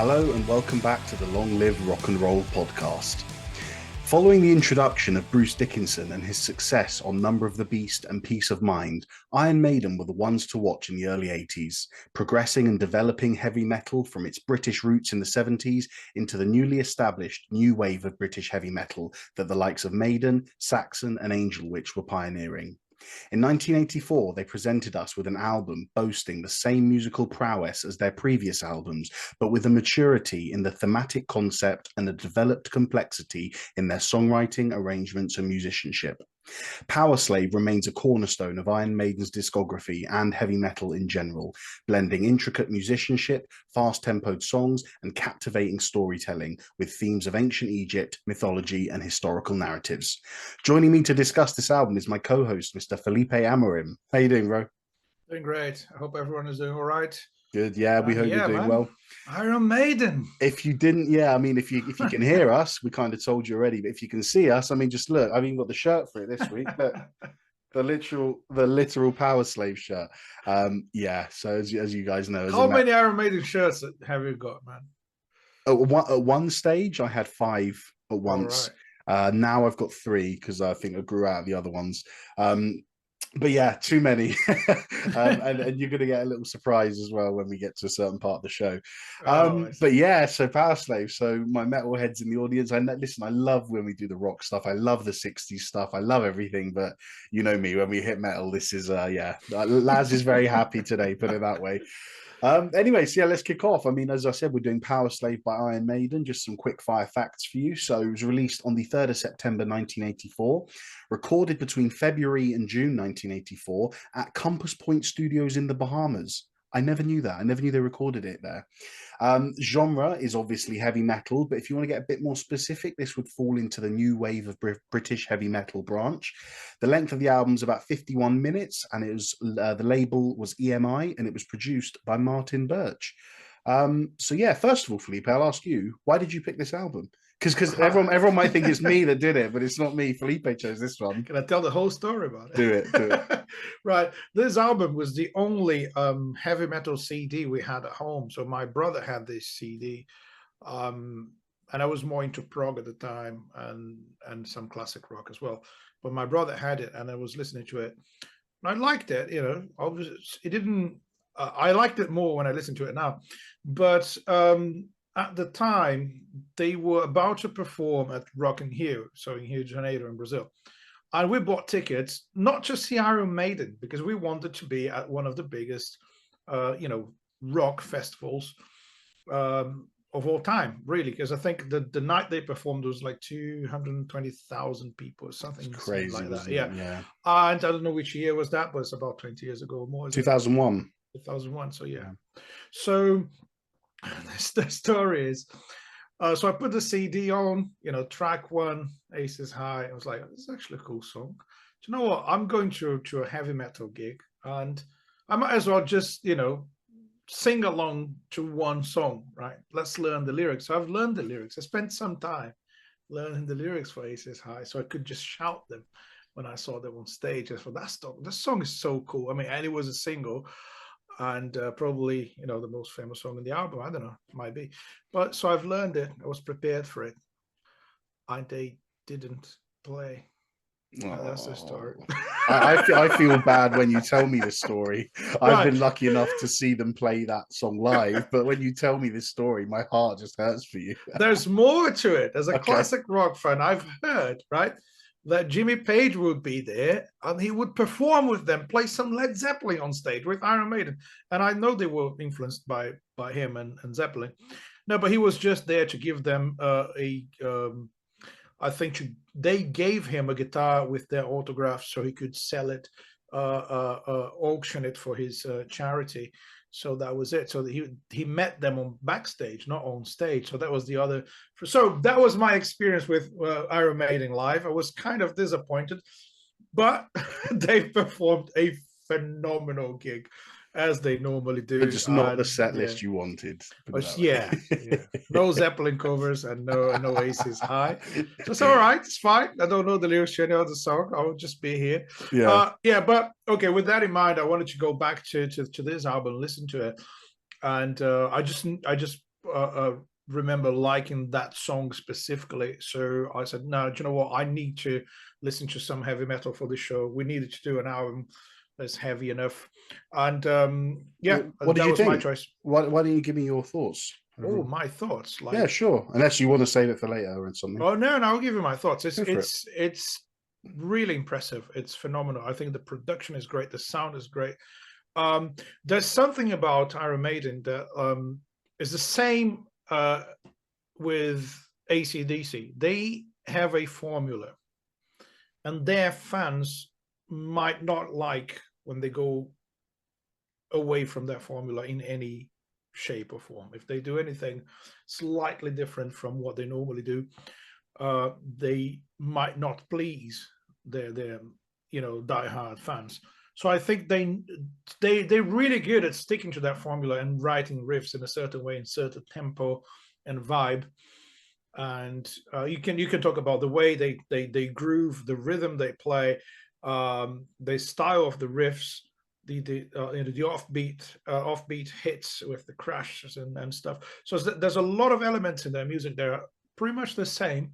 Hello and welcome back to the Long Live Rock and Roll podcast. Following the introduction of Bruce Dickinson and his success on Number of the Beast and Peace of Mind, Iron Maiden were the ones to watch in the early 80s, progressing and developing heavy metal from its British roots in the 70s into the newly established new wave of British heavy metal that the likes of Maiden, Saxon and Angel Witch were pioneering. In 1984, they presented us with an album boasting the same musical prowess as their previous albums, but with a maturity in the thematic concept and a developed complexity in their songwriting, arrangements, and musicianship. Powerslave remains a cornerstone of Iron Maiden's discography and heavy metal in general, blending intricate musicianship, fast-tempoed songs, and captivating storytelling with themes of ancient Egypt, mythology, and historical narratives. Joining me to discuss this album is my co-host, Mr. Felipe Amorim. How you doing, bro? Doing great. I hope everyone is doing all right. Good, yeah, we hope you're doing well. Iron Maiden. If you didn't, yeah, I mean, if you can hear us, we kind of told you already, but if you can see us, I mean, just look, I've even got the shirt for it this week, but the literal Powerslave shirt. Yeah, so as you guys know, how many Iron Maiden shirts have you got, man? At one stage, I had 5 at once. Right. Now I've got 3 because I think I grew out of the other ones. But yeah, too many. and you're going to get a little surprise as well when we get to a certain part of the show. But yeah, so Powerslave. So my metalheads in the audience, listen, I love when we do the rock stuff. I love the 60s stuff. I love everything. But you know me, when we hit metal, this is, Laz is very happy today, put it that way. Anyway, so yeah, let's kick off. I mean, as I said, we're doing Powerslave by Iron Maiden. Just some quick fire facts for you. So it was released on the 3rd of September 1984, recorded between February and June 1984 at Compass Point Studios in the Bahamas. I never knew that. I never knew they recorded it there. Genre is obviously heavy metal, but if you want to get a bit more specific, this would fall into the new wave of British heavy metal branch. The length of the album is about 51 minutes, and it was the label was EMI, and it was produced by Martin Birch. So yeah, first of all, Felipe, I'll ask you, why did you pick this album? Because everyone might think it's me that did it, but it's not me. Felipe chose this one. Can I tell the whole story about it? Do it. Right. This album was the only heavy metal CD we had at home. So my brother had this CD, and I was more into prog at the time and some classic rock as well. But my brother had it, and I was listening to it. And I liked it. You know, obviously it didn't. I liked it more when I listen to it now, but. At the time, they were about to perform at Rock in Rio, so in Rio de Janeiro in Brazil. And we bought tickets, not to see Iron Maiden, because we wanted to be at one of the biggest, rock festivals of all time, really. Because I think the night they performed was like 220,000 people or something crazy like that. Yeah. And I don't know which year was that, but it's about 20 years ago or more. 2001. 2001, so yeah. So... the story is, so I put the CD on, track 1, Aces High. I was like, this is actually a cool song. Do you know what? I'm going to a heavy metal gig, and I might as well just, sing along to one song, right? Let's learn the lyrics. So I've learned the lyrics. I spent some time learning the lyrics for Aces High, so I could just shout them when I saw them on stage. I thought, that song is so cool. I mean, and it was a single. And probably, the most famous song in the album. I don't know, might be. But so I've learned it. I was prepared for it. And they didn't play. That's the story. I feel bad when you tell me this story. I've been lucky enough to see them play that song live. But when you tell me this story, my heart just hurts for you. There's more to it. As a classic rock fan, I've heard, right, that Jimmy Page would be there and he would perform with them, play some Led Zeppelin on stage with Iron Maiden. And I know they were influenced by him and Zeppelin. No, but he was just there to give them they gave him a guitar with their autographs so he could sell it, auction it for his charity. So that was it. So he met them on backstage, not on stage. So that was the other. So that was my experience with Iron Maiden live. I was kind of disappointed, but they performed a phenomenal gig, as they normally do. But just not the set list you wanted. Yeah. No Zeppelin covers and no Aces High. So it's all right. It's fine. I don't know the lyrics to any other song. I'll just be here. But okay, with that in mind, I wanted to go back to this album, listen to it. And I just remember liking that song specifically. So I said, no, do you know what? I need to listen to some heavy metal for the show. We needed to do an album that's heavy enough. And yeah, what did that you was think? my choice. Why don't you give me your thoughts? Oh, my thoughts. Yeah, sure. Unless you want to save it for later or something. Oh no, I'll give you my thoughts. It's really impressive. It's phenomenal. I think the production is great. The sound is great. There's something about Iron Maiden that is the same with AC/DC. They have a formula, and their fans might not like when they go away from that formula in any shape or form. If they do anything slightly different from what they normally do, they might not please their diehard fans. So I think they're really good at sticking to that formula and writing riffs in a certain way, in certain tempo and vibe. And you can talk about the way they groove, the rhythm they play, the style of the riffs, the offbeat hits with the crashes and stuff. So there's a lot of elements in their music that are pretty much the same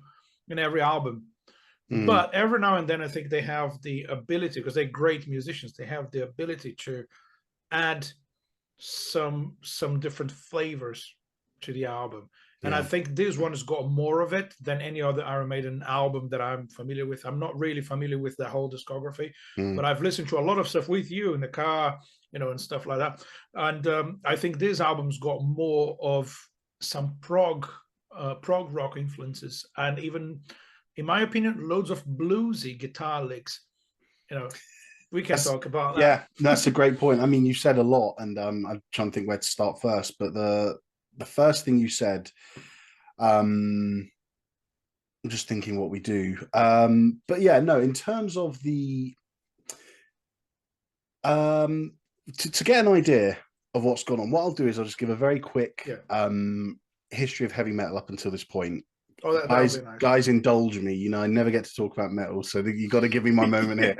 in every album. But every now and then, I think they have the ability, because they're great musicians, they have the ability to add some different flavors to the album. And I think this one has got more of it than any other Iron Maiden album that I'm familiar with. I'm not really familiar with the whole discography, but I've listened to a lot of stuff with you in the car, and stuff like that. And I think this album's got more of some prog rock influences, and even, in my opinion, loads of bluesy guitar licks. We can talk about that. Yeah, that's a great point. I mean, you said a lot, and I'm trying to think where to start first. But the first thing you said, I'm just thinking what we do. But yeah, no, in terms of the to get an idea of what's gone on, what I'll do is I'll just give a very quick history of heavy metal up until this point. Oh, guys, nice. Guys, indulge me. I never get to talk about metal, so you got to give me my moment here.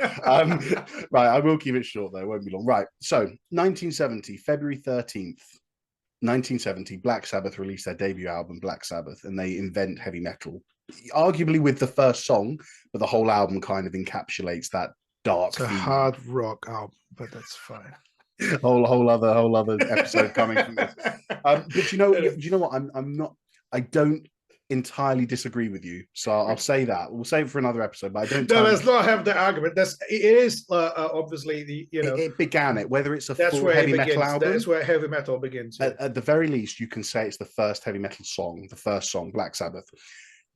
Right, I will keep it short though; it won't be long. Right, so 1970, February 13th, 1970, Black Sabbath released their debut album, Black Sabbath, and they invent heavy metal, arguably with the first song, but the whole album kind of encapsulates that dark. It's a hard rock album, but that's fine. whole other episode coming from this. But do you know what? I don't entirely disagree with you, so I'll say that we'll save it for another episode. But I don't. No, let's not have the argument. It is obviously it began it. Whether it's that's full where heavy metal album, that's where heavy metal begins. At the very least, you can say it's the first heavy metal song, the first song, Black Sabbath.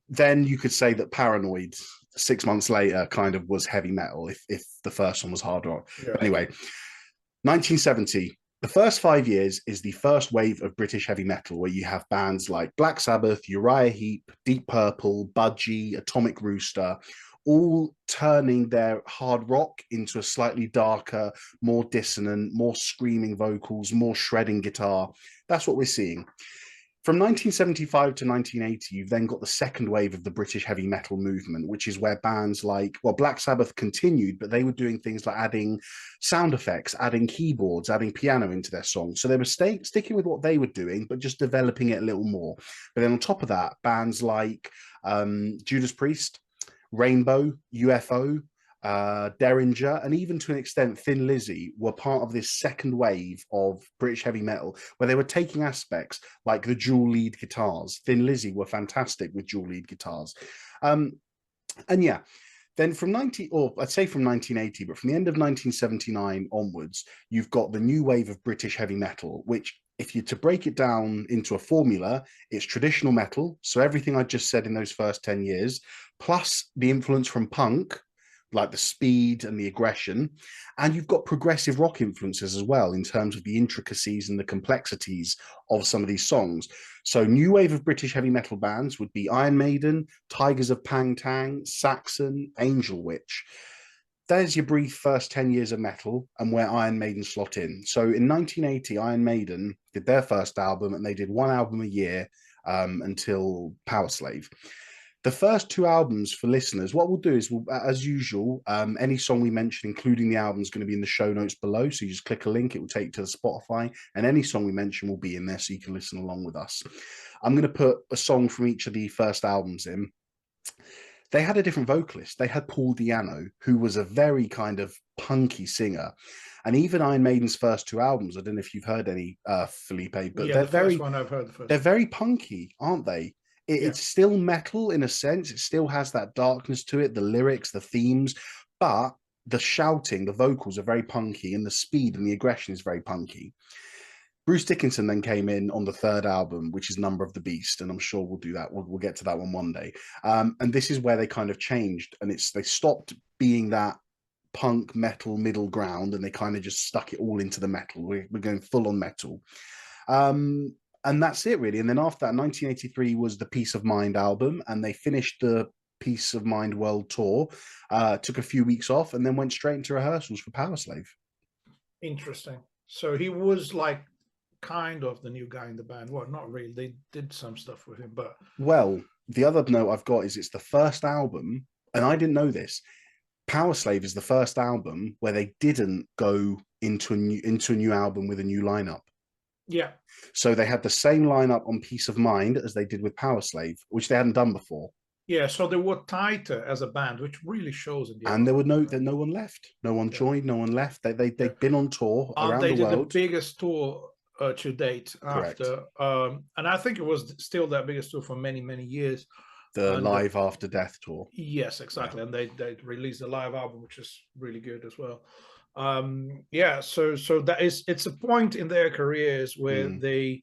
Then you could say that Paranoid 6 months later kind of was heavy metal if the first one was hard rock. Yeah. Anyway, 1970. The first 5 years is the first wave of British heavy metal, where you have bands like Black Sabbath, Uriah Heep, Deep Purple, Budgie, Atomic Rooster, all turning their hard rock into a slightly darker, more dissonant, more screaming vocals, more shredding guitar. That's what we're seeing. From 1975 to 1980, you've then got the second wave of the British heavy metal movement, which is where bands like, Black Sabbath continued, but they were doing things like adding sound effects, adding keyboards, adding piano into their songs. So they were sticking with what they were doing, but just developing it a little more. But then on top of that, bands like Judas Priest, Rainbow, UFO, Derringer, and even to an extent Thin Lizzy were part of this second wave of British heavy metal, where they were taking aspects like the dual lead guitars. Thin Lizzy were fantastic with dual lead guitars. And yeah, then from 1980, but from the end of 1979 onwards, you've got the new wave of British heavy metal, which, if you're to break it down into a formula, it's traditional metal. So everything I just said in those first 10 years, plus the influence from punk, like the speed and the aggression, and you've got progressive rock influences as well in terms of the intricacies and the complexities of some of these songs. So new wave of British heavy metal bands would be Iron Maiden, Tigers of Pang Tang, Saxon, Angel Witch. There's your brief first 10 years of metal and where Iron Maiden slot in. So in 1980, Iron Maiden did their first album, and they did one album a year until Powerslave. The first two albums for listeners, what we'll do is, we'll, as usual, any song we mention, including the album, is going to be in the show notes below. So you just click a link, it will take you to the Spotify, and any song we mention will be in there so you can listen along with us. I'm going to put a song from each of the first albums in. They had a different vocalist. They had Paul Di'Anno, who was a very kind of punky singer. And even Iron Maiden's first two albums, I don't know if you've heard any, Felipe, but Yeah, they're the first very, one I've heard. The first they're one. very punky, aren't they? Yeah. It's still metal in a sense. It still has that darkness to it, the lyrics, the themes, but the shouting, the vocals are very punky, and the speed and the aggression is very punky. Bruce Dickinson then came in on the third album, which is Number of the Beast, and I'm sure we'll do that. We'll get to that one day. And this is where they kind of changed, and they stopped being that punk metal middle ground, and they kind of just stuck it all into the metal. We're going full on metal. And that's it really. And then after that, 1983 was the Peace of Mind album, and they finished the Peace of Mind World Tour, took a few weeks off, and then went straight into rehearsals for Powerslave. Interesting. So he was like kind of the new guy in the band. Well, not really. They did some stuff with him, but well, the other note I've got is it's the first album, and I didn't know this. Powerslave is the first album where they didn't go into a new album with a new lineup. Yeah. So they had the same lineup on Peace of Mind as they did with Powerslave, which they hadn't done before. Yeah, so they were tighter as a band, which really shows in the and album. there were no one left, no one joined, no one left. They'd been on tour around the world. They did the biggest tour to date. Correct. After, and I think it was still their biggest tour for many years. The Live After Death tour. Yes, exactly, and they released a live album, which is really good as well. Yeah, so it's a point in their careers where they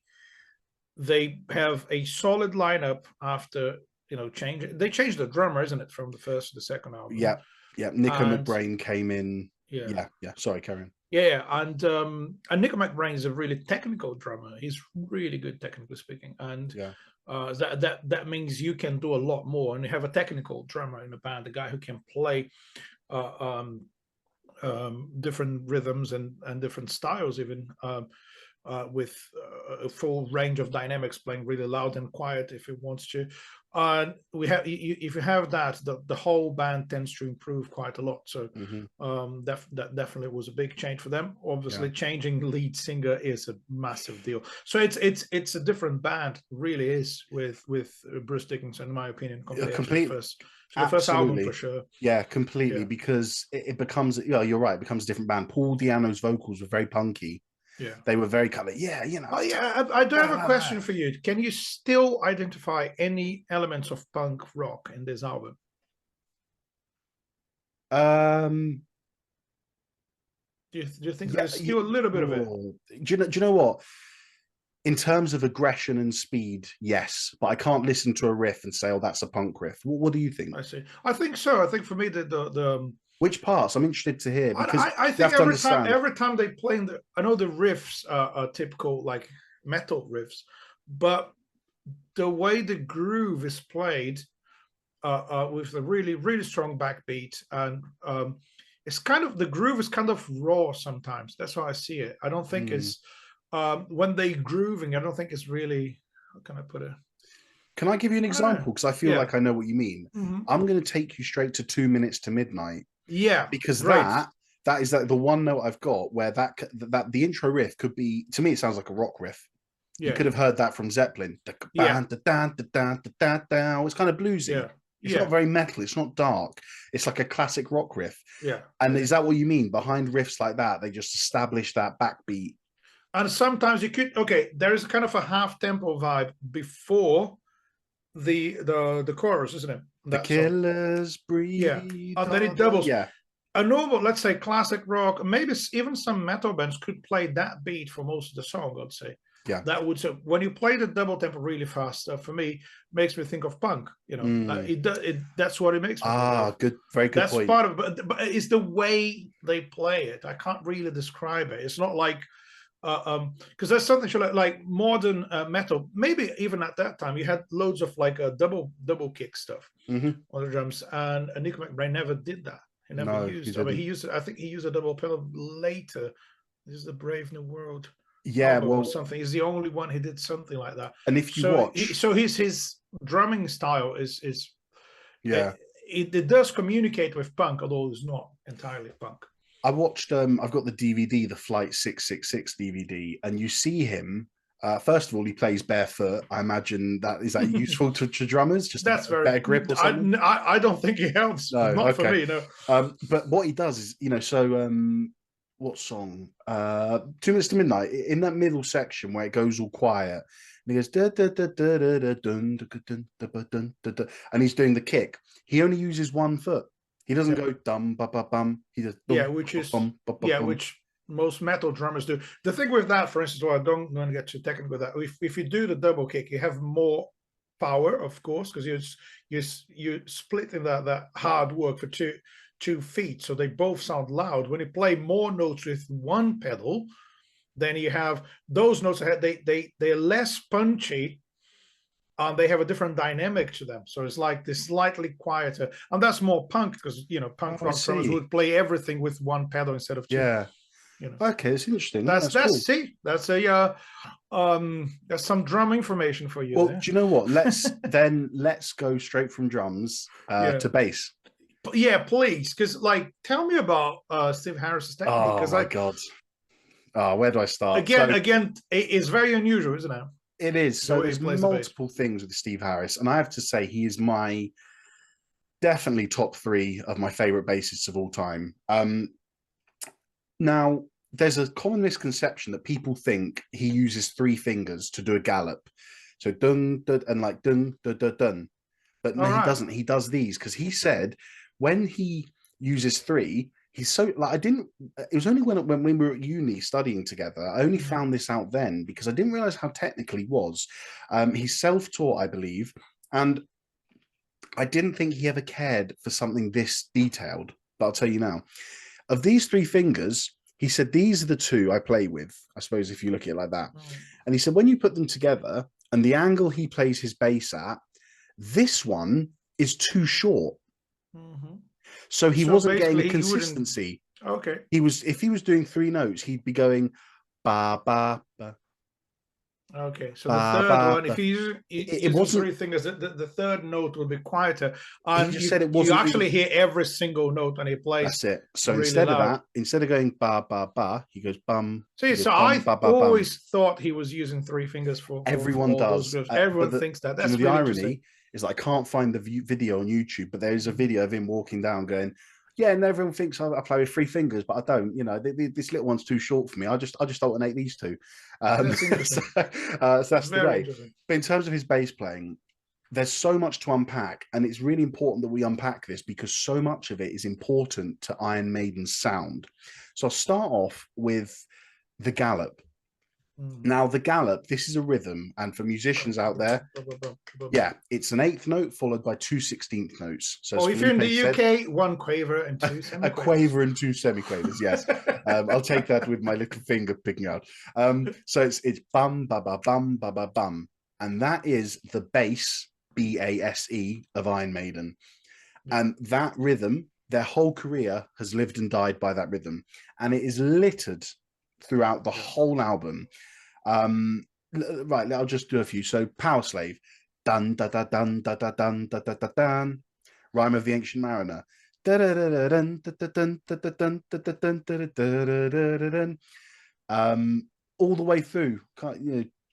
have a solid lineup after, you know, they changed the drummer, isn't it, from the first to the second album? Yeah. Nico McBrain came in. Yeah. Sorry, carry on. Yeah, and Nico McBrain is a really technical drummer. He's really good, technically speaking, and that means you can do a lot more. And you have a technical drummer in the band, a guy who can play different rhythms and different styles, even with a full range of dynamics, playing really loud and quiet if he wants to. If you have that, the whole band tends to improve quite a lot. So that definitely was a big change for them. Obviously, changing lead singer is a massive deal. So it's a different band, really is, with Bruce Dickinson, in my opinion, compared to the first album for sure. Yeah, completely, because it becomes, you're right, it becomes a different band. Paul Di'Anno's vocals were very punky. Yeah, they were very kind of I do have a question for you. Can you still identify any elements of punk rock in this album? Do you think there's still a little bit of it? Do you know what? In terms of aggression and speed, yes, but I can't listen to a riff and say, "Oh, that's a punk riff." What do you think? I see. I think so. I think for me, the which parts? I'm interested to hear, because I think every time they play I know the riffs are typical like metal riffs, but the way the groove is played with a really strong backbeat, and it's kind of, the groove is kind of raw sometimes. That's how I see it. I don't think it's when they grooving, I don't think it's really, how can I put it? Can I give you an example? Because I feel like I know what you mean. I'm going to take you straight to 2 Minutes to Midnight. Yeah, because that is the one note I've got where that the intro riff could be, to me, it sounds like a rock riff. You could have heard that from Zeppelin. It's kind of bluesy. It's not very metal. It's not dark. It's like a classic rock riff. Yeah. And is that what you mean? Behind riffs like that, they just establish that backbeat. And sometimes you could, there is kind of a half tempo vibe before the chorus, isn't it? The killers breathe. Yeah. And then it doubles. Yeah. A normal, let's say, classic rock, maybe even some metal bands could play that beat for most of the song, I'd say. Yeah. That would, so when you play the double tempo really fast, for me, makes me think of punk. You know, that's what it makes me think of. Good, very good. That's point. Part of it, but it's the way they play it. I can't really describe it. It's not like, because there's something like modern metal. Maybe even at that time, you had loads of like a double kick stuff on the drums, and Nico McBrain never did that. He never used. I mean, he used. I think he used a double pedal later. This is the Brave New World. Yeah, well, or something. He's the only one who did something like that. And if you watch, his drumming style is Yeah. It does communicate with punk, although it's not entirely punk. I watched. I've got the DVD, the Flight 666 DVD, and you see him. First of all, he plays barefoot. I imagine that useful to drummers, just That's a better grip or something. I don't think it helps. No, not okay. for me. No. But what he does is, what song? 2 Minutes to Midnight. In that middle section where it goes all quiet, and he goes da da da da da da dun da da, and he's doing the kick. He only uses one foot. He doesn't go dum ba ba bum. He does which most metal drummers do. The thing with that, for instance, I don't want to get too technical with that. If you do the double kick, you have more power, of course, because you're splitting that hard work for two feet, so they both sound loud. When you play more notes with one pedal, then you have those notes. They're less punchy. They have a different dynamic to them, so it's like this slightly quieter, and that's more punk because punk rock drummers would play everything with one pedal instead of two. Yeah. Okay, it's interesting. That's cool. See, that's that's some drum information for you. Well, there. Do you know what? Let's go straight from drums to bass. Yeah, please, because tell me about Steve Harris's technique. Oh my god! Where do I start? Again, it's very unusual, isn't it? It is. So there's multiple things with Steve Harris, and I have to say he is my definitely top 3 of my favorite bassists of all time. Now there's a common misconception that people think he uses 3 fingers to do a gallop, so dun dun and dun dun dun dun, but no, he doesn't. He does these because he said when he uses 3. He's so it was only when we were at uni studying together, I only found this out then because I didn't realize how technical he was. He's self-taught, I believe, and I didn't think he ever cared for something this detailed, but I'll tell you now. Of these 3 fingers, he said, these are the 2 I play with, I suppose, if you look at it like that. And he said, when you put them together and the angle he plays his bass at, this one is too short. So he wasn't getting the consistency. Okay. If he was doing 3 notes, he'd be going ba ba ba. Okay, so the third one, if it wasn't 3 fingers, the third note would be quieter. And he just said it wasn't. You actually hear every single note, and he plays. That's it. So really instead loud. of that, instead of going ba ba ba, he goes bum. See, so I always thought he was using 3 fingers for. Everyone does. Everyone thinks that. That's the irony is I can't find the video on YouTube, but there's a video of him walking down going, yeah, and everyone thinks I play with 3 fingers, but I don't. This little one's too short for me. I just alternate these 2. So that's the way. But in terms of his bass playing, there's so much to unpack, and it's really important that we unpack this because so much of it is important to Iron Maiden's sound. So I'll start off with the gallop. Now, the gallop, this is a rhythm, and for musicians out there, yeah, it's an 8th note followed by 2 16th notes. So if you're in the UK, 1 quaver and 2 semiquavers. A quaver and 2 semiquavers, yes. I'll take that with my little finger picking out. So it's bum, ba, ba, bum, ba, ba, bum. And that is the bass, BASE, of Iron Maiden. And that rhythm, their whole career has lived and died by that rhythm. And it is littered throughout the whole album. Right, I'll just do a few. So Powerslave, dun da da dun da da dun da da da dun. Rhyme of the Ancient Mariner. All the way through,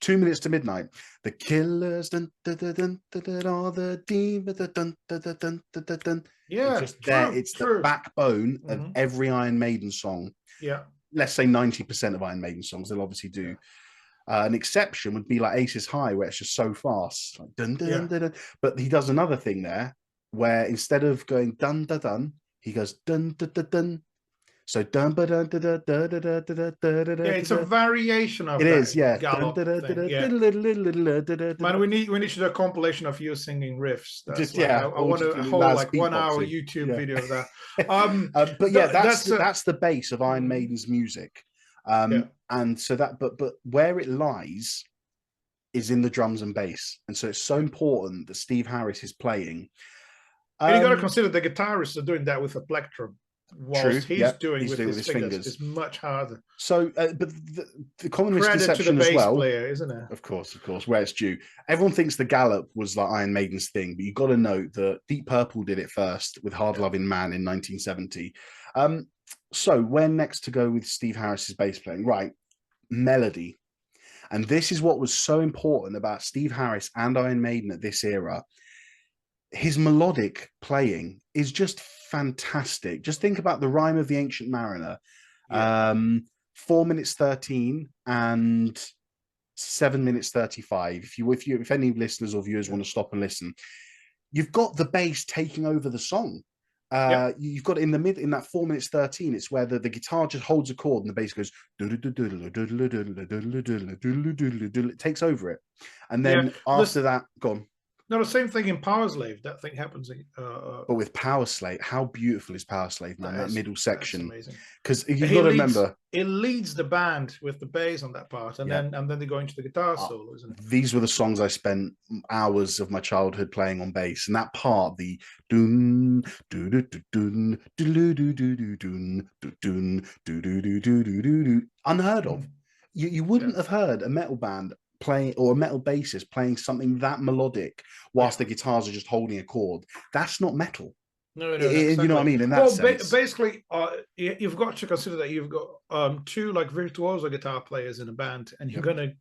2 Minutes to Midnight. The Killers, dun da da dun da da, all the demons, dun da da dun da da dun. Yeah, it's just there. It's the backbone of every Iron Maiden song. Yeah. Let's say 90% of Iron Maiden songs, they'll obviously do. An exception would be like Aces High, where it's just so fast. Like dun, dun, dun, dun. But he does another thing there, where instead of going dun dun dun, he goes dun dun dun dun. So dun dun dun dun dun dun dun dun dun. Yeah, it's a variation of it is, yeah. Man, we need to do a compilation of you singing riffs. Just I want a whole 1 hour YouTube video of that. But yeah, that's the base of Iron Maiden's music. And so that, but where it lies is in the drums and bass, and so it's so important that Steve Harris is playing. And you got to consider the guitarists are doing that with a plectrum. whilst True. he's Yeah, doing he's with doing it his with his fingers fingers. is much harder. So, but the common Credit to the misconception as bass well, player, isn't it? of course, where it's due. Everyone thinks the gallop was like Iron Maiden's thing, but you've got to note that Deep Purple did it first with Hard Loving Man in 1970. So, where next to go with Steve Harris's bass playing? Right, melody. And this is what was so important about Steve Harris and Iron Maiden at this era. His melodic playing is just fantastic. Just think about the Rime of the Ancient Mariner. Yeah. 4 minutes 13 and 7 minutes 35. If any listeners or viewers want to stop and listen, you've got the bass taking over the song. You've got it in the mid in that 4 minutes 13. It's where the guitar just holds a chord and the bass goes, it takes over it, and then after that, gone. No, the same thing in Powerslave. That thing happens. But with Powerslave, how beautiful is Powerslave, man? That middle section, amazing. Because you've got to remember, it leads the band with the bass on that part, and then they go into the guitar solo, isn't it? These were the songs I spent hours of my childhood playing on bass, and that part, the dun dun dun dun dun dun dun dun, unheard of. You wouldn't have heard a metal band playing, or a metal bassist playing something that melodic whilst the guitars are just holding a chord. That's not metal. No, exactly. You know what I mean? In that sense. Basically, you've got to consider that you've got two like virtuoso guitar players in a band, and you're going to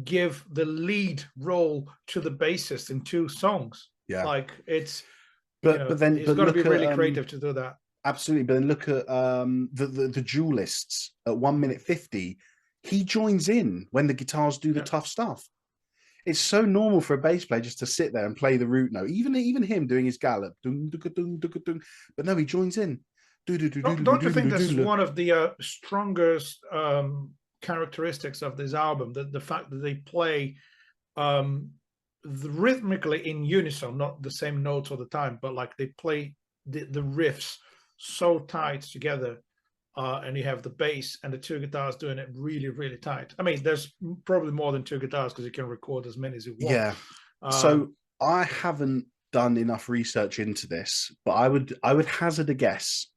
give the lead role to the bassist in two songs. Yeah, like it's. But then it's got to be really creative to do that. Absolutely, but then look at the duelists at 1 minute 50. He joins in when the guitars do the tough stuff. It's so normal for a bass player just to sit there and play the root note. Even him doing his gallop, but no, he joins in. Don't you think that's one of the strongest characteristics of this album? The fact that they play rhythmically in unison, not the same notes all the time, but like they play the riffs so tight together. And you have the bass and the two guitars doing it really, really tight. I mean, there's probably more than two guitars because you can record as many as you want. Yeah. So I haven't done enough research into this, but I would hazard a guess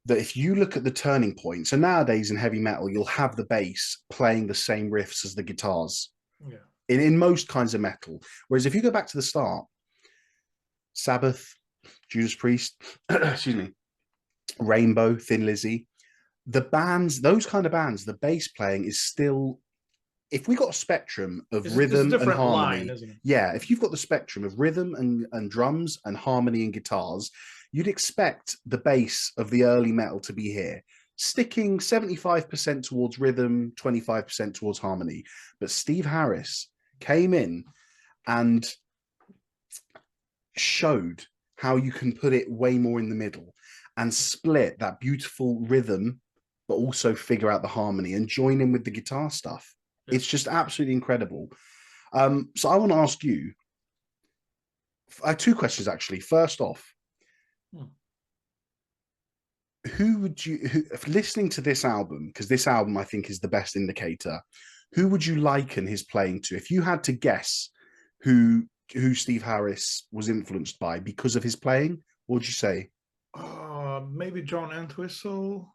that if you look at the turning point, so nowadays in heavy metal, you'll have the bass playing the same riffs as the guitars. Yeah. In most kinds of metal. Whereas if you go back to the start, Sabbath, Judas Priest, excuse me, Rainbow, Thin Lizzy, the bands, those kind of bands, the bass playing is still, if we got a spectrum of rhythm and harmony, if you've got the spectrum of rhythm and drums and harmony and guitars, you'd expect the bass of the early metal to be here, sticking 75% towards rhythm, 25% towards harmony. But Steve Harris came in and showed how you can put it way more in the middle and split that beautiful rhythm, but also figure out the harmony and join in with the guitar stuff. Yeah. It's just absolutely incredible. So I want to ask you, I have two questions actually. First off, who would you, if listening to this album, because this album I think is the best indicator, who would you liken his playing to? If you had to guess who Steve Harris was influenced by because of his playing, what would you say? Maybe John Entwistle.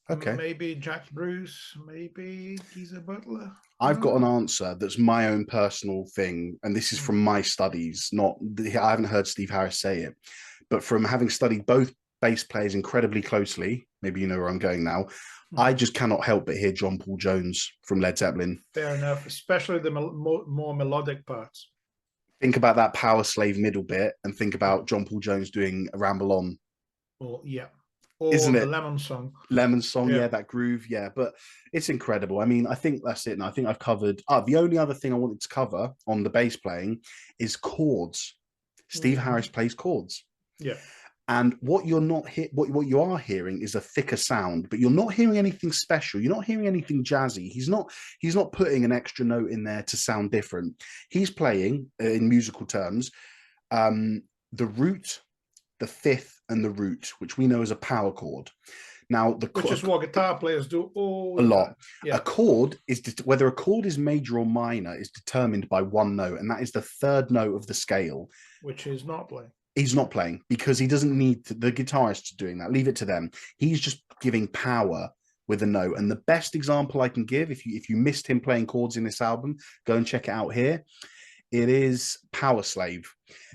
Okay. Maybe Jack Bruce. Maybe Geezer Butler. I've got an answer that's my own personal thing, and this is from my studies. I haven't heard Steve Harris say it, but from having studied both bass players incredibly closely, maybe you know where I'm going now, I just cannot help but hear John Paul Jones from Led Zeppelin. Fair enough, especially the more melodic parts. Think about that Powerslave middle bit and think about John Paul Jones doing a Ramble On. Or or isn't it? The Lemon Song, yeah, that groove, yeah. But it's incredible. I mean, I think that's it. And I think I've covered. The only other thing I wanted to cover on the bass playing is chords. Steve Harris plays chords. Yeah. And what you're not what you are hearing is a thicker sound, but you're not hearing anything special. You're not hearing anything jazzy. He's not putting an extra note in there to sound different. He's playing, in musical terms, the root, the fifth, and the root, which we know as a power chord. Now, which is what guitar players do a lot. Yeah. A chord is whether a chord is major or minor is determined by one note, and that is the third note of the scale, which is not playing. He's not playing because he doesn't need the guitarists doing that. Leave it to them. He's just giving power with a note. And the best example I can give, if you missed him playing chords in this album, go and check it out here. It is Powerslave.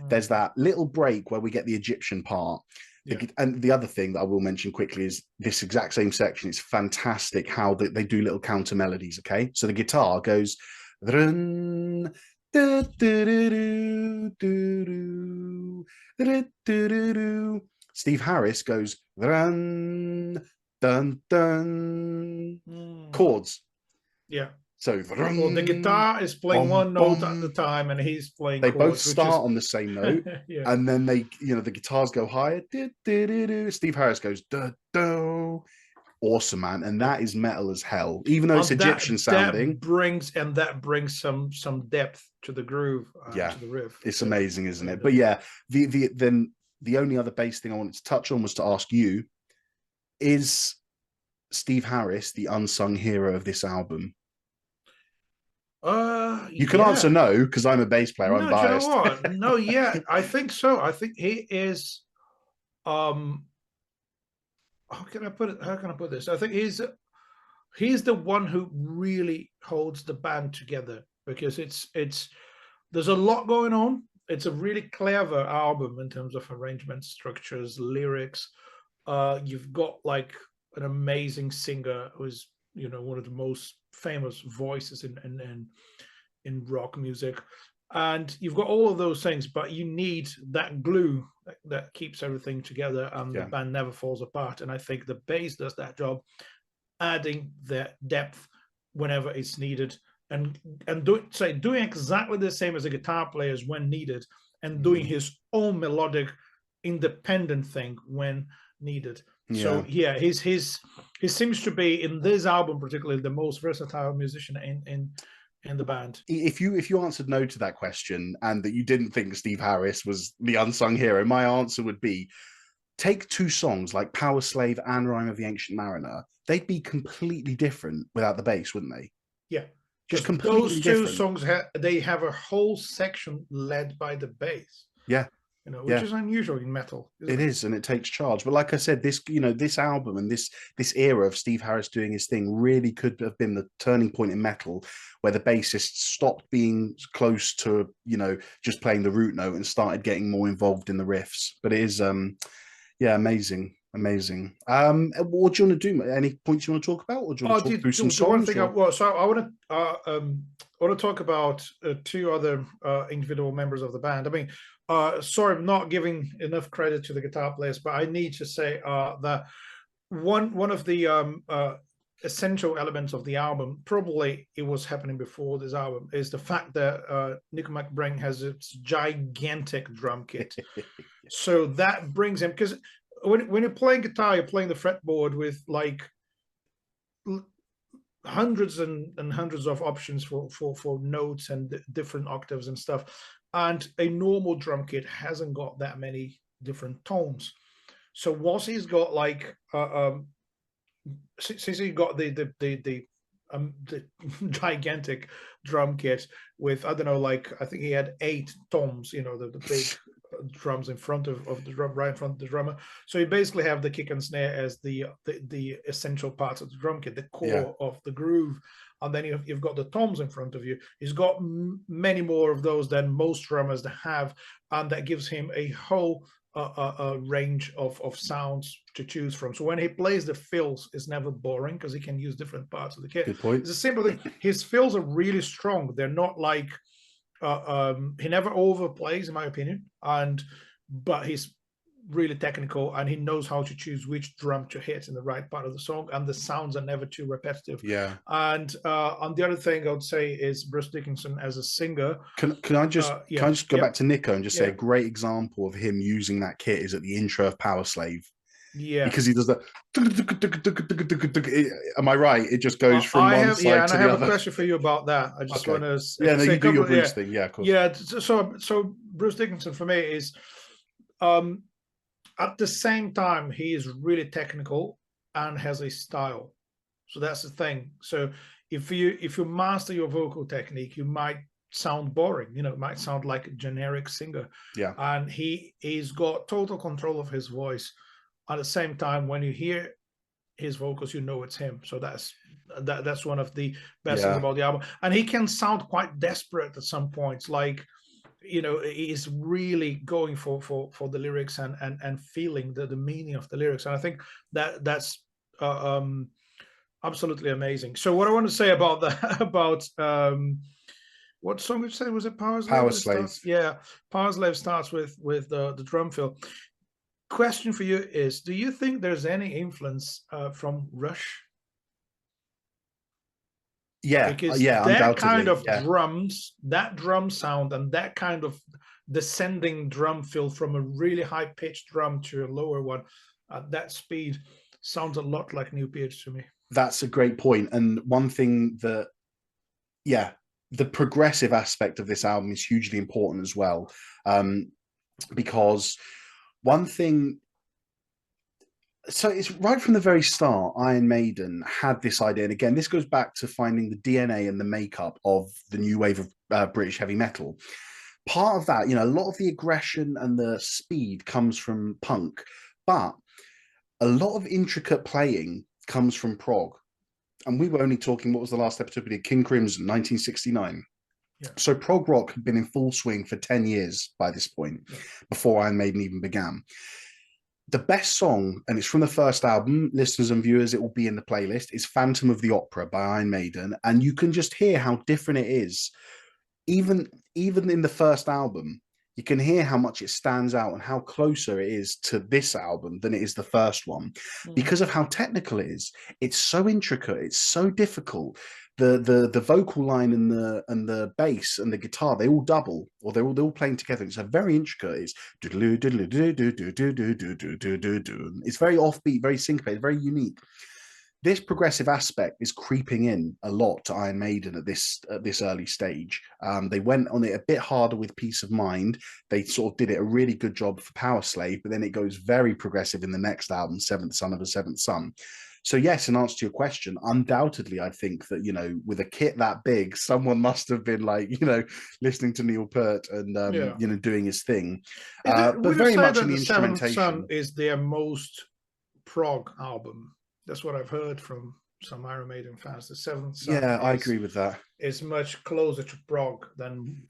There's that little break where we get the Egyptian part. And the other thing that I will mention quickly is this exact same section. It's fantastic how they do little counter melodies. Okay, so the guitar goes. Steve Harris goes dun dun dun chords. Yeah. So well, the guitar is playing one note at the time, and he's playing. They chords, both start on the same note, and then they, the guitars go higher. Steve Harris goes da da. Awesome, man, and that is metal as hell. Even though it's Egyptian sounding, that brings some depth to the groove, to the riff. It's amazing, isn't it? But yeah, the only other bass thing I wanted to touch on was to ask you: is Steve Harris the unsung hero of this album? You can answer no, because I'm a bass player. I'm biased. You know what? No, yeah, I think so. I think he is. How can I put this? I think he's the one who really holds the band together, because it's there's a lot going on. It's a really clever album in terms of arrangement, structures, lyrics. You've got like an amazing singer who's one of the most famous voices in rock music, and you've got all of those things, but you need that glue that keeps everything together, and the band never falls apart. And I think the bass does that job, adding that depth whenever it's needed, and doing exactly the same as the guitar players when needed, and doing his own melodic independent thing when needed. So yeah, he seems to be, in this album particularly, the most versatile musician in the band. If you answered no to that question, and that you didn't think Steve Harris was the unsung hero, my answer would be, take two songs like Powerslave and Rime of the Ancient Mariner. They'd be completely different without the bass, wouldn't they? Yeah, just completely those two songs they have a whole section led by the bass. Yeah. Which is unusual in metal. It is, and it takes charge. But like I said, this album and this era of Steve Harris doing his thing really could have been the turning point in metal, where the bassist stopped being close to just playing the root note and started getting more involved in the riffs. But it is amazing. What do you want to do? Any points you want to talk about, or do you want to talk through some songs? I want to talk about two other individual members of the band. I mean, sorry, I'm not giving enough credit to the guitar players, but I need to say that one of the essential elements of the album, probably it was happening before this album, is the fact that Nico McBrain has its gigantic drum kit. So that brings him, because when you're playing guitar, you're playing the fretboard with like hundreds and hundreds of options for notes and different octaves and stuff. And a normal drum kit hasn't got that many different tones. So once he's got like since he got the gigantic drum kit with, I don't know, like I think he had 8 toms, the big drums in front of the drum, right in front of the drummer. So you basically have the kick and snare as the essential parts of the drum kit, the core of the groove. And then you've got the toms in front of you. He's got many more of those than most drummers have, and that gives him a whole range of sounds to choose from. So when he plays the fills, it's never boring, because he can use different parts of the kit. Good point. It's a simple thing. His fills are really strong. They're not like he never overplays, in my opinion, but he's really technical, and he knows how to choose which drum to hit in the right part of the song, and the sounds are never too repetitive. Yeah. And on the other thing I would say is Bruce Dickinson as a singer. Can I just go back to Nico and just say a great example of him using that kit is at the intro of Powerslave. Yeah, because he does that. Am I right? It just goes from one side to the other. I have a question for you about that. I just want to you do your Bruce thing. Yeah, of course. Yeah, so Bruce Dickinson for me is at the same time, he is really technical and has a style. So that's the thing. So if you master your vocal technique, you might sound boring. You know, it might sound like a generic singer. Yeah. And he's got total control of his voice. At the same time, when you hear his vocals, you know it's him. So that's one of the best things Yeah. about the album. And he can sound quite desperate at some points, like, you know, he's really going for the lyrics and feeling the meaning of the lyrics. And I think that's absolutely amazing. So what I want to say about that about what song did you say? Was it Powerslave? Powerslave. Yeah, Powerslave starts with the drum fill. Question for you is: do you think there's any influence from Rush? Yeah, Because yeah, that kind undoubtedly. of Yeah. drums, that drum sound, and that kind of descending drum fill from a really high pitched drum to a lower one at that speed sounds a lot like New Beards to me. That's a great point. And one thing that, yeah, the progressive aspect of this album is hugely important as well. Because one thing, so it's right from the very start, Iron Maiden had this idea. And again, this goes back to finding the DNA and the makeup of the new wave of British heavy metal. Part of that, you know, a lot of the aggression and the speed comes from punk, but a lot of intricate playing comes from prog. And we were only talking, what was the last episode we did? King Crimson, 1969. Yeah. So prog rock had been in full swing for 10 years by this point, before Iron Maiden even began. The best song, and it's from the first album, listeners and viewers, it will be in the playlist, is Phantom of the Opera by Iron Maiden. And you can just hear how different it is. Even in the first album, you can hear how much it stands out and how closer it is to this album than it is the first one, because of how technical it is. It's so intricate, it's so difficult. The vocal line and the bass and the guitar, they all double, or they're all playing together. It's a very intricate. It's it's very offbeat, very syncopated, very unique. This progressive aspect is creeping in a lot to Iron Maiden at this early stage. They went on it a bit harder with Peace of Mind. They sort of did it a really good job for Powerslave, but then it goes very progressive in the next album, Seventh Son of a Seventh Son. So yes, in answer to your question, undoubtedly, I think that, you know, with a kit that big, someone must have been like, you know, listening to Neil Peart and you know, doing his thing. But Would you very say much that in the the Seventh Son instrumentation. is their most prog album? That's what I've heard from some Iron Maiden fans. The Seventh Son Yeah, I agree with that. is much closer to prog than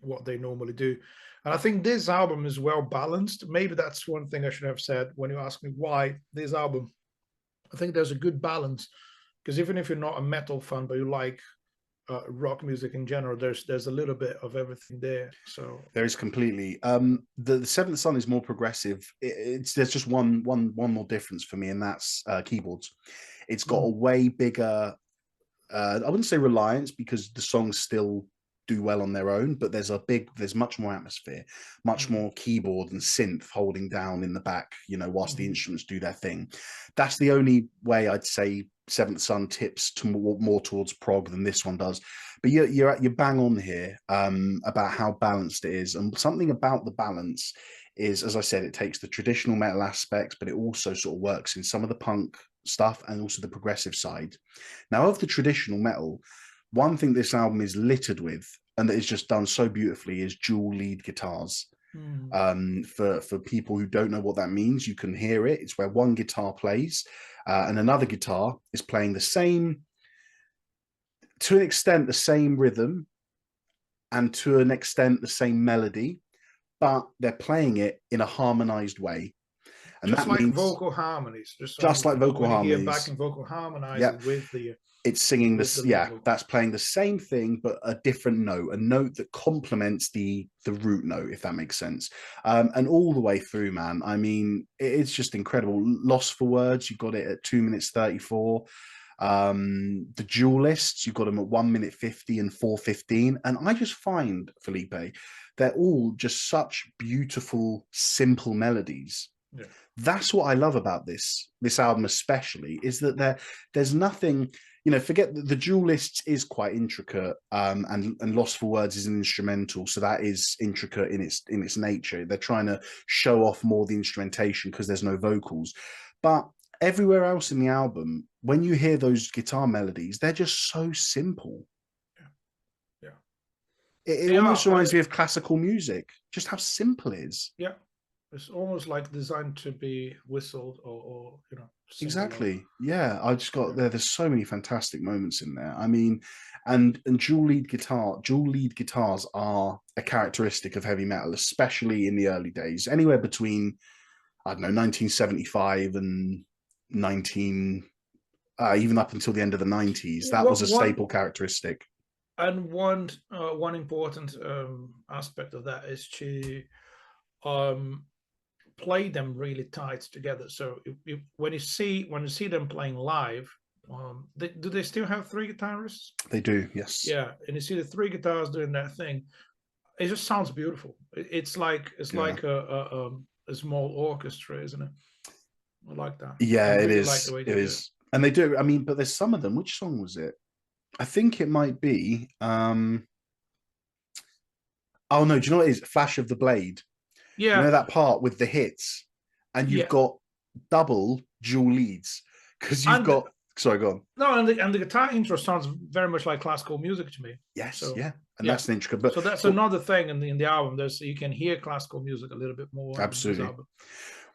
what they normally do. And I think this album is well balanced. Maybe that's one thing I should have said when you asked me why this album. I think there's a good balance, because even if you're not a metal fan, but you like rock music in general, there's a little bit of everything there. So there is completely. The Seventh Son is more progressive. There's just one more difference for me, and that's keyboards. It's got a way bigger. I wouldn't say reliance, because the songs still do well on their own, but there's much more atmosphere, much more keyboard and synth holding down in the back, you know, whilst the instruments do their thing. That's the only way I'd say Seventh Son tips to more towards prog than this one does. But you're bang on here about how balanced it is, and something about the balance is, as I said, it takes the traditional metal aspects, but it also sort of works in some of the punk stuff and also the progressive side. Now, of the traditional metal, one thing this album is littered with, and that is just done so beautifully, is dual lead guitars. For people who don't know what that means, you can hear it. It's where one guitar plays and another guitar is playing the same, to an extent, the same rhythm, and to an extent, the same melody, but they're playing it in a harmonized way. And just that like means vocal harmonies, just like vocal when you hear harmonies. backing vocal harmonizing Yep. with the It's singing with this, the lead yeah, vocal. that's playing the same thing, but a different note, a note that complements the root note, if that makes sense. And all the way through, man, I mean, it's just incredible. Lost for Words, you got it at 2 minutes 34. The Duelists, you've got them at 1 minute 50 and 4:15. And I just find, Felipe, they're all just such beautiful, simple melodies. Yeah. That's what I love about this album, especially, is that there's nothing, you know, forget that the Duelists is quite intricate, and Lost for Words is an instrumental, so that is intricate in its nature. They're trying to show off more the instrumentation because there's no vocals, but everywhere else in the album, when you hear those guitar melodies, they're just so simple. Yeah. It almost reminds me of classical music, just how simple it is. Yeah, it's almost like designed to be whistled or Exactly. Yeah, I just got there. There's so many fantastic moments in there. I mean, and dual lead guitars are a characteristic of heavy metal, especially in the early days. Anywhere between, I don't know, 1975 and 19 even up until the end of the 90s, that was a staple characteristic. And one important aspect of that is to play them really tight together. So when you see them playing live, do they still have three guitarists? They do, yes. Yeah, and you see the three guitars doing that thing. It just sounds beautiful. It's like a small orchestra, isn't it? I like that. Yeah, it is. Like the way it is. And they do. I mean, but there's some of them. Which song was it? I think it might be. Oh no, do you know what it is? Flash of the Blade. Yeah. You know that part with the hits, and you've got double dual leads because you've got. Sorry, go on. No, and the guitar intro sounds very much like classical music to me. Yes, so, yeah, and that's an intricate. But so that's another thing in the album. You can hear classical music a little bit more. Absolutely.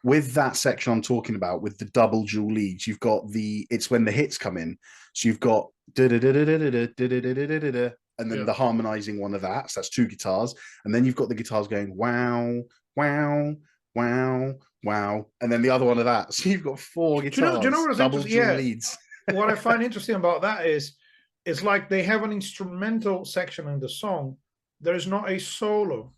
With that section I'm talking about, with the double dual leads, you've got it's when the hits come in. So you've got and then the harmonizing one of that. So that's two guitars, and then you've got the guitars going wow, wow, wow, wow, and then the other one of that. So you've got four guitars. Do you know what double dual leads. What I find interesting about that is, it's like they have an instrumental section in the song. There is not a solo.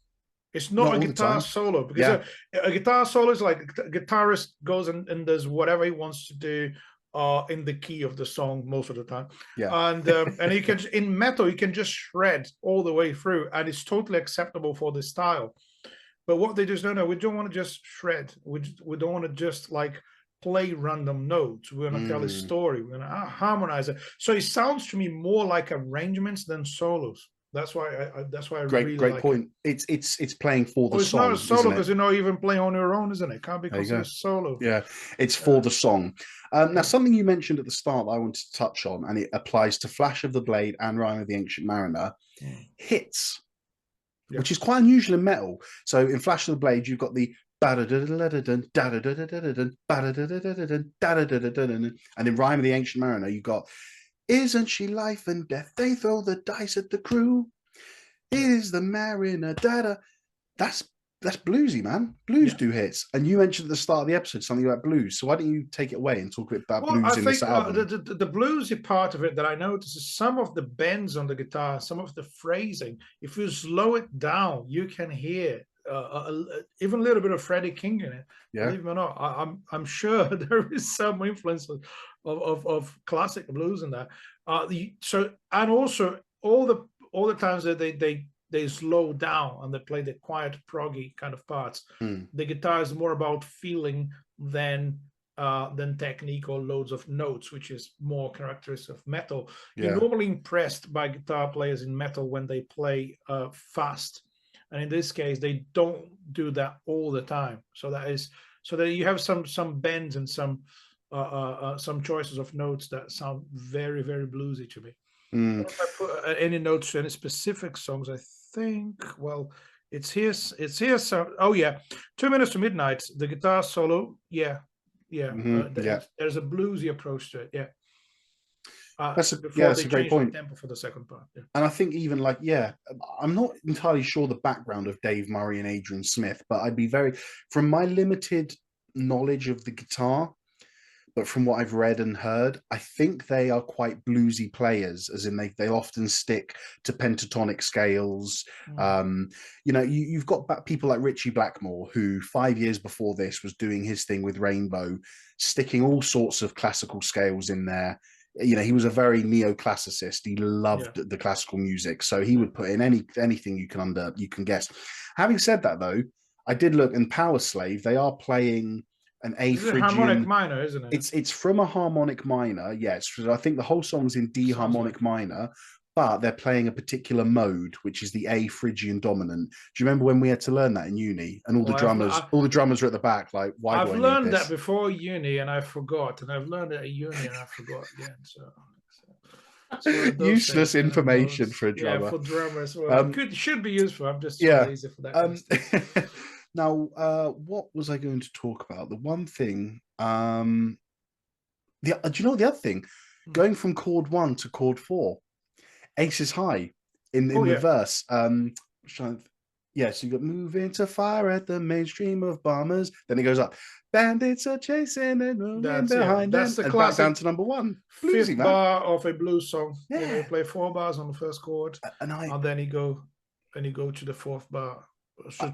It's not a guitar solo, because a guitar solo is like a guitarist goes and does whatever he wants to do in the key of the song most of the time. Yeah. And you can, in metal, you can just shred all the way through, and it's totally acceptable for this style. But what they just don't know, we don't want to just shred. We don't want to just like play random notes. We're going to tell a story. We're going to harmonize it. So it sounds to me more like arrangements than solos. That's why I really great like point. It. It's playing for the song. It's not a solo because even playing on your own, isn't it? Can't be considered a solo. Yeah, it's for the song. Now, something you mentioned at the start that I wanted to touch on, and it applies to Flash of the Blade and Rime of the Ancient Mariner, hits, which is quite unusual in metal. So in Flash of the Blade, you've got the and in Rime of the Ancient Mariner, you've got isn't she life and death? They throw the dice at the crew. Is the mariner data? That's bluesy, man. Blues do hits. And you mentioned at the start of the episode something about blues. So why don't you take it away and talk a bit about blues in this album? The bluesy part of it that I noticed is some of the bends on the guitar, some of the phrasing. If you slow it down, you can hear even a little bit of Freddie King in it. Yeah. Believe it or not, I'm sure there is some influence of classic blues in that. And also all the times that they slow down and they play the quiet proggy kind of parts. The guitar is more about feeling than technique or loads of notes, which is more characteristic of metal. You're normally impressed by guitar players in metal when they play fast. And in this case, they don't do that all the time. So that you have some bends and some choices of notes that sound very, very bluesy to me. If I put any notes to any specific songs, I think, well, it's here. So, 2 Minutes to Midnight, the guitar solo. There's a bluesy approach to it. Yeah. That's a great point. Tempo for the second part, and I think even I'm not entirely sure the background of Dave Murray and Adrian Smith, but I'd be from my limited knowledge of the guitar, but from what I've read and heard, I think they are quite bluesy players, as in they often stick to pentatonic scales. You've got people like Ritchie Blackmore, who 5 years before this was doing his thing with Rainbow, sticking all sorts of classical scales in there. He was a very neoclassicist. He loved the classical music, so he would put in anything you can guess. Having said that, though, I did look in Powerslave. They are playing an A Phrygian harmonic minor, isn't it? It's from a harmonic minor. Yes, I think the whole song's in D harmonic minor, but they're playing a particular mode, which is the A Phrygian dominant. Do you remember when we had to learn that in uni? And all the drummers were at the back, like, why? I've learned that before uni, and I forgot, and I've learned it at uni, and I forgot again. So It's one of those Useless things, information for a drummer. Yeah, for drummers. Well, should be useful. I'm just too Yeah. lazy for that kind of stuff. Now, what was I going to talk about? The one thing, do you know what the other thing? Going from chord 1 to chord 4, aces high in the verse. Yeah, so you got moving to fire at the mainstream of bombers. Then it goes up. Bandits are chasing and moving behind them. That's the and classic back down to number 1. Bluesy, fifth man. bar of a blues song. Yeah. You know, you play 4 bars on the first chord, and then you go to the 4th bar,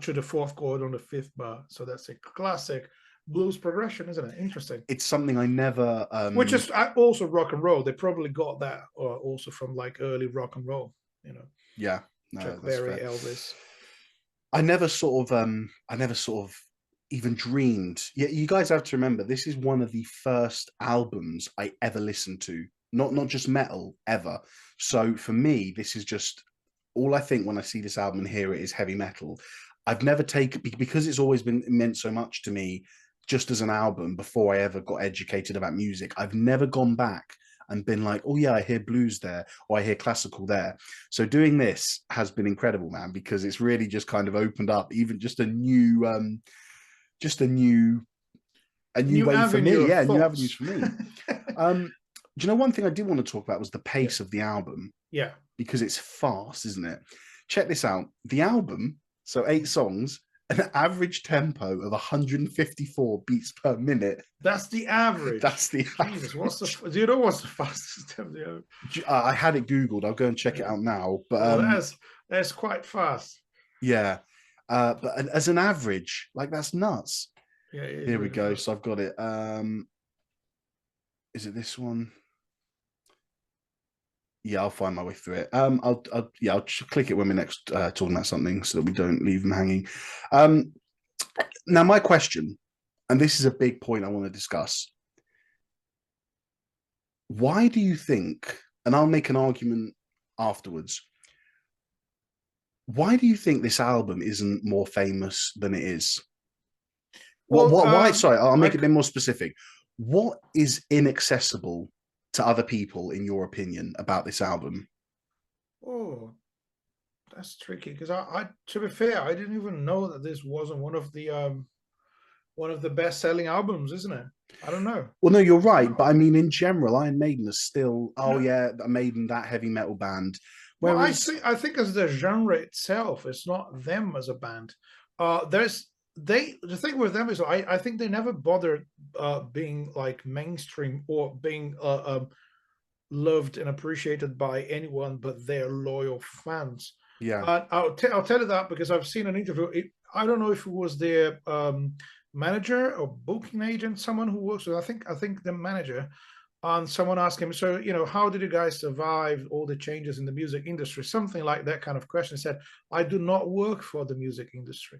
to the 4th chord on the 5th bar. So that's a classic blues progression, isn't it? Interesting. It's something I never which is also rock and roll. They probably got that also from like early rock and roll, you know. Yeah, no, Chuck that's Berry, fair. Elvis. I never sort of even dreamed. Yeah, you guys have to remember, this is one of the first albums I ever listened to. Not just metal, ever. So for me, this is just all I think when I see this album and hear it is heavy metal. I've never taken, because it's always been meant so much to me just as an album before I ever got educated about music. I've never gone back and been like, oh yeah, I hear blues there, or I hear classical there. So doing this has been incredible, man, because it's really just kind of opened up even just a new way for me. Yeah, new avenues for me. Do you know one thing I did want to talk about was the pace of the album? Yeah. Because it's fast, isn't it? Check this out. The album, so 8 songs, an average tempo of 154 beats per minute. That's the average. That's the Jesus, average. Do you know what's the fastest tempo? I had it Googled. I'll go and check it out now. But well, that's quite fast. Yeah. But as an average, like, that's nuts. Yeah. Here we go. So I've got it. Is it this one? Yeah, I'll find my way through it. I'll click it when we're next talking about something so that we don't leave them hanging. Now, my question, and this is a big point I want to discuss. Why do you think, and I'll make an argument afterwards, why do you think this album isn't more famous than it is? Well, why? Sorry, I'll make it a bit more specific. What is inaccessible to other people, in your opinion, about this album? Oh, that's tricky, because I to be fair, I didn't even know that this wasn't one of the best-selling albums, isn't it? I don't know. Well, no, you're right, but I mean, in general, Iron Maiden is still, Maiden, that heavy metal band. Whereas, well, I think as the genre itself, it's not them as a band. The thing with them is I think they never bothered being like mainstream or being loved and appreciated by anyone but their loyal fans. Yeah, I'll tell you that because I've seen an interview. I don't know if it was their manager or booking agent, someone who works with, I think the manager, and someone asked him, so, you know, how did you guys survive all the changes in the music industry? Something like that kind of question. He said, I do not work for the music industry.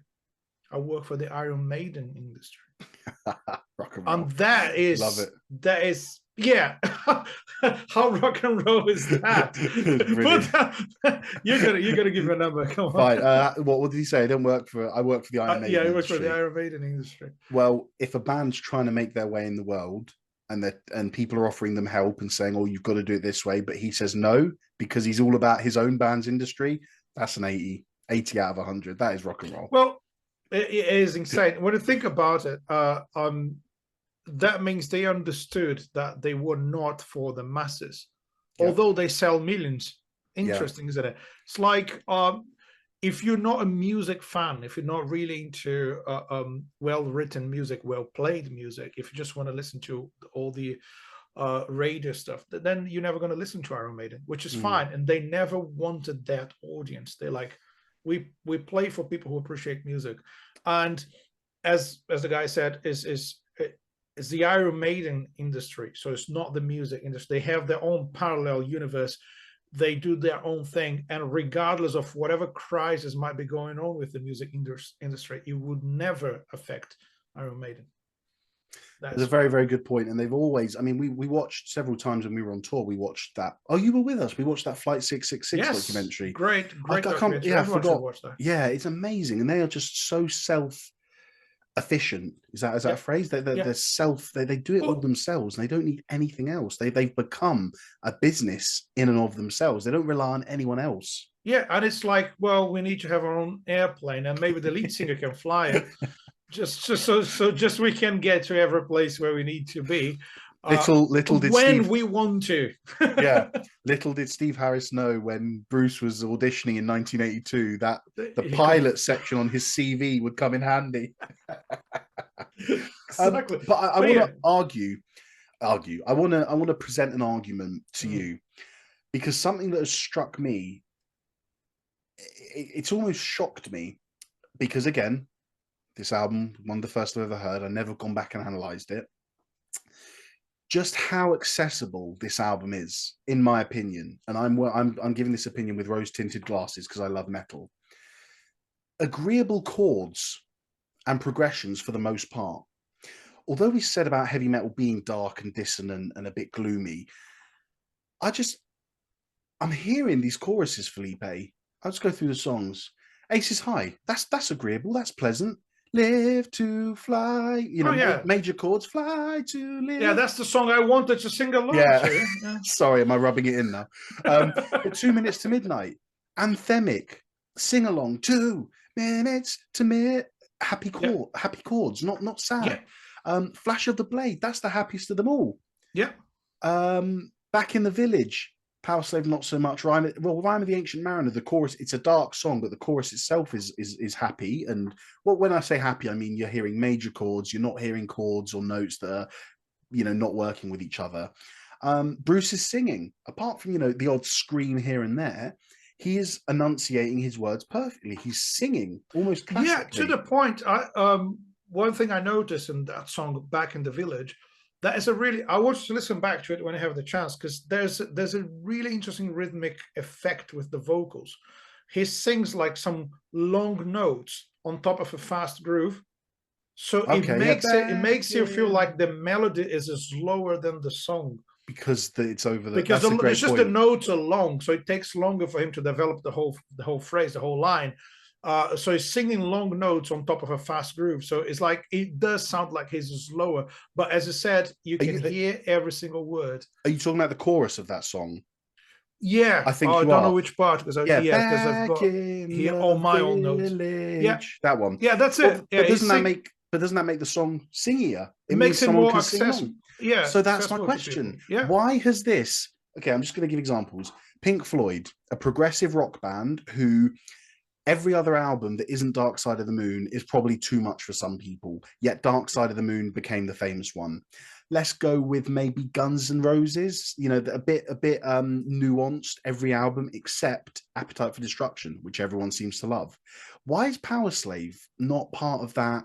I work for the Iron Maiden industry. Rock and roll. And that is, love it. That is, yeah. How rock and roll is that? You're gonna give me a number. Come on. Fine. What did he say? I work for the Iron Maiden. Yeah, he works for the Iron Maiden industry. Well, if a band's trying to make their way in the world and people are offering them help and saying, oh, you've got to do it this way, but he says no because he's all about his own band's industry, that's an 80 out of 100. That is rock and roll. Well, it is insane. When you think about it, that means they understood that they were not for the masses, although they sell millions. Interesting, isn't it? It's like if you're not a music fan, if you're not really into well-written music, well-played music, if you just want to listen to all the radio stuff, then you're never going to listen to Iron Maiden, which is fine. And they never wanted that audience. They're like, we play for people who appreciate music. And as the guy said, is the Iron Maiden industry. So it's not the music industry. They have their own parallel universe. They do their own thing. And regardless of whatever crisis might be going on with the music industry, it would never affect Iron Maiden. That's a very, very good point. And they've always, I mean, we watched several times when we were on tour, we watched that. Oh, you were with us. We watched that Flight 666 documentary. Great documentary. I forgot. Yeah, it's amazing. And they are just so efficient. Is that a phrase? They do it all themselves, and they don't need anything else. They've become a business in and of themselves. They don't rely on anyone else. Yeah, and it's like, well, we need to have our own airplane, and maybe the lead singer can fly it, just so we can get to every place where we need to be. Little did when Steve, we want to. Yeah, little did Steve Harris know when Bruce was auditioning in 1982 that the pilot section on his CV would come in handy. Exactly. But I want to argue. I want to present an argument to you, because something that has struck me, it's almost shocked me, because again, this album, one of the first I've ever heard. I've never gone back and analyzed it. Just how accessible this album is, in my opinion, and I'm giving this opinion with rose-tinted glasses because I love metal. Agreeable chords and progressions for the most part. Although we said about heavy metal being dark and dissonant and a bit gloomy, I'm hearing these choruses, Felipe. I'll just go through the songs. Aces High, that's agreeable, that's pleasant. Live to fly, you know, major chords, fly to live. Yeah, that's the song I wanted to sing along to. Yeah. Sorry, am I rubbing it in now? But 2 minutes to midnight, anthemic, sing along, 2 minutes to midnight, happy chords, not sad. Yeah. Flash of the Blade, that's the happiest of them all. Yeah. Back in the Village, Powerslave, not so much. Rhyme of the Ancient Mariner, the chorus, it's a dark song, but the chorus itself is happy. And when I say happy, I mean you're hearing major chords, you're not hearing chords or notes that are, not working with each other. Bruce is singing, apart from, the odd scream here and there, he is enunciating his words perfectly. He's singing almost classically. Yeah, to the point. One thing I noticed in that song, Back in the Village, that is I want to listen back to it when I have the chance, because there's a really interesting rhythmic effect with the vocals. He sings like some long notes on top of a fast groove, so it makes you feel like the melody is slower than the song, because it's over because it's just the notes are long, so it takes longer for him to develop the whole phrase, the whole line. So he's singing long notes on top of a fast groove. So it's like, it does sound like he's slower. But as I said, you can hear every single word. Are you talking about the chorus of that song? Yeah. I think I don't know which part, because I've got here all my own notes. Yeah, that one. Yeah, that's it. But doesn't that make the song singier? It makes it more accessible. Yeah. So that's my question. Yeah. Why has this? Okay, I'm just going to give examples. Pink Floyd, a progressive rock band who, every other album that isn't Dark Side of the Moon is probably too much for some people, yet Dark Side of the Moon became the famous one. Let's go with maybe Guns N' Roses, a bit nuanced, every album except Appetite for Destruction, which everyone seems to love. Why is Powerslave not part of that?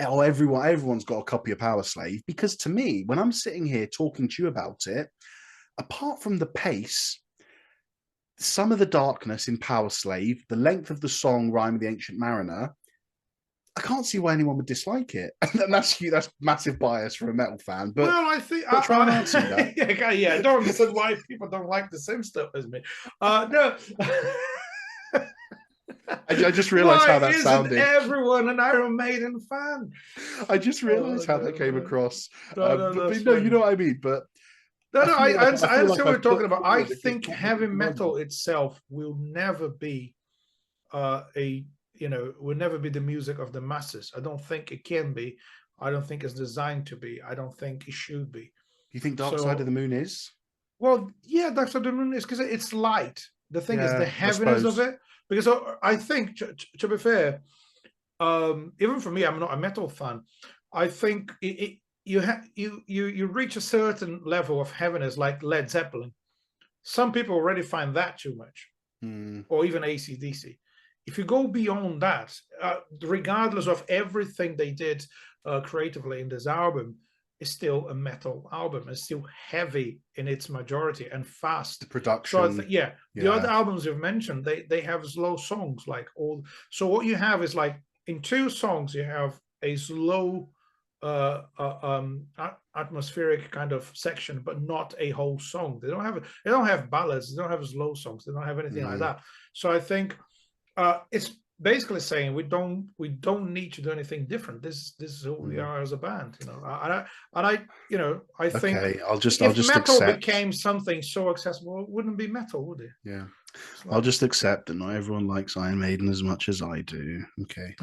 Or everyone's got a copy of Powerslave? Because to me, when I'm sitting here talking to you about it, apart from the pace, some of the darkness in Powerslave, the length of the song Rime of the Ancient Mariner, I can't see why anyone would dislike it. And that's massive bias for a metal fan. But I think try and answer that. Yeah, I don't understand why people don't like the same stuff as me. No. I just realised how that sounded. Everyone an Iron Maiden fan? I just realised how that came across. But you know what I mean. But I understand what you're talking about. I think heavy metal itself will never be will never be the music of the masses. I don't think it can be. I don't think it's designed to be. I don't think it should be. You think Dark Side of the Moon is? Well, yeah, Dark Side of the Moon is, because it's light. The thing is the heaviness of it. Because I think, to be fair, even for me, I'm not a metal fan. I think you reach a certain level of heaviness, like Led Zeppelin. Some people already find that too much, or even AC/DC. If you go beyond that, regardless of everything they did creatively in this album, it's still a metal album. It's still heavy in its majority and fast. The production. So the other albums you've mentioned, they have slow songs, like all. So what you have is, like, in 2 songs you have a slow atmospheric kind of section, but not a whole song. They don't have ballads, they don't have slow songs, they don't have anything like that. So I think it's basically saying we don't need to do anything different. This is who we are as a band, you know. I think I'll just metal accept. became something so accessible, it wouldn't be metal, would it? Yeah. Like... I'll just accept that not everyone likes Iron Maiden as much as I do. Okay.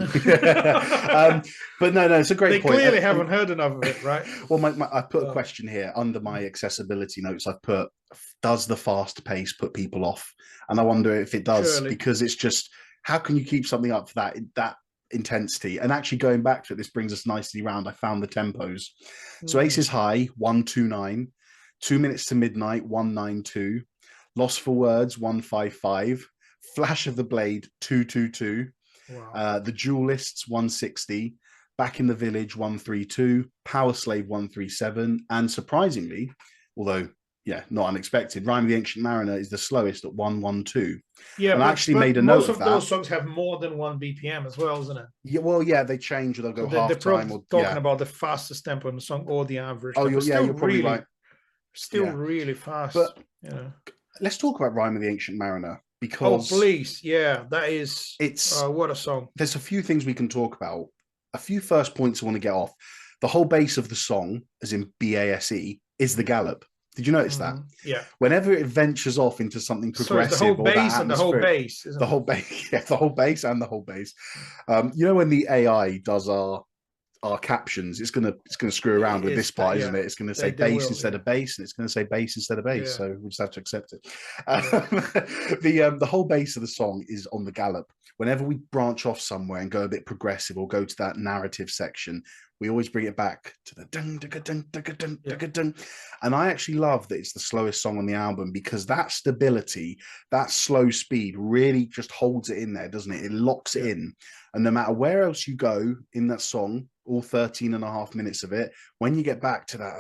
But no, it's a great point. They clearly haven't heard enough of it, right? Well, I put a question here under my accessibility notes. I've put, does the fast pace put people off? And I wonder if it does, surely. Because it's just, how can you keep something up for that intensity? And actually going back to it, this brings us nicely round. I found the tempos. So Ace is High, 129, 2 Minutes to Midnight, 192, Lost for Words, 155, Flash of the Blade, 222, wow. The Duelists, 160, Back in the Village, 132, Powerslave, 137, and surprisingly, although not unexpected, Rime of the Ancient Mariner is the slowest at 112. Yeah, and I actually made a note of that. Most of those songs have more than 1 BPM as well, isn't it? Yeah, well, they change, or they'll go half time. Or talking about the fastest tempo in the song or the average. Oh, you're probably right. Still really fast. But let's talk about Rime of the Ancient Mariner, because please, it's what a song. There's a few things we can talk about. A few first points I want to get off. The whole base of the song, as in BASE, is the gallop. Did you notice that? Yeah. Whenever it ventures off into something progressive, the whole bass and the whole bass, the whole bass, the whole bass and the whole bass. You know, when the AI does our captions, it's gonna screw around with this part, isn't it? It's gonna say bass instead of bass, and it's gonna say bass instead of bass. So we just have to accept it. The whole base of the song is on the gallop. Whenever we branch off somewhere and go a bit progressive or go to that narrative section, we always bring it back to the dun dun dun dun dun dun dun. And I actually love that it's the slowest song on the album, because that stability, that slow speed really just holds it in there, doesn't it? It locks it in. And no matter where else you go in that song, all 13 and a half minutes of it, when you get back to that,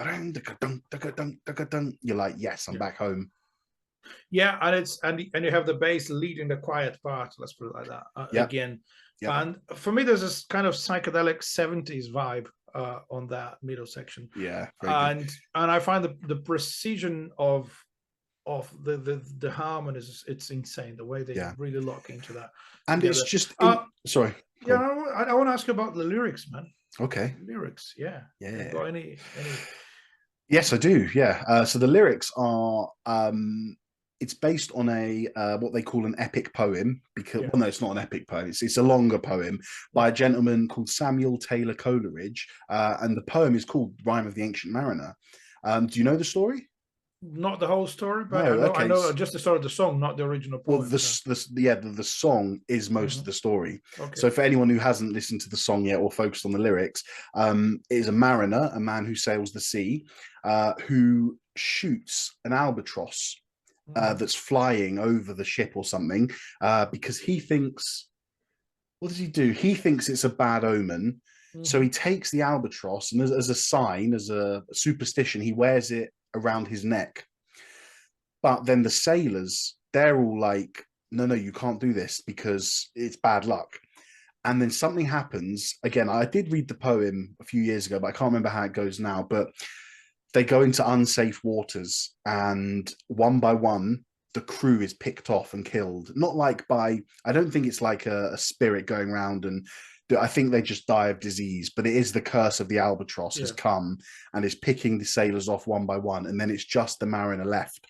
you're like, yes, I'm back home. Yeah, and you have the bass leading the quiet part, let's put it like that, again. And for me, there's this kind of psychedelic 70s vibe on that middle section. Yeah. And I find the precision of the harmonies, it's insane, the way they really lock into that. And together. It's just sorry. Yeah, I want to ask you about the lyrics, man. Okay. Lyrics, yeah. Got any? Yes, I do. Yeah. So the lyrics are it's based on a what they call an epic poem, because well, no, it's not an epic poem. It's a longer poem by a gentleman called Samuel Taylor Coleridge, and the poem is called Rime of the Ancient Mariner. Do you know the story? Not the whole story, but I know just the start of the song, not the original poem. Well, the song is most of the story. Okay. So for anyone who hasn't listened to the song yet or focused on the lyrics, it is a mariner, a man who sails the sea, who shoots an albatross that's flying over the ship or something, because he thinks, what does he do? He thinks it's a bad omen. So he takes the albatross, and as a sign, as a superstition, he wears it around his neck. But then the sailors, they're all like, no, you can't do this because it's bad luck. And then something happens. Again, I did read the poem a few years ago, but I can't remember how it goes now. But they go into unsafe waters, and one by one, the crew is picked off and killed. Not like by, I don't think it's like a spirit going around, and I think they just die of disease, but it is the curse of the albatross has come and is picking the sailors off one by one, and then it's just the mariner left.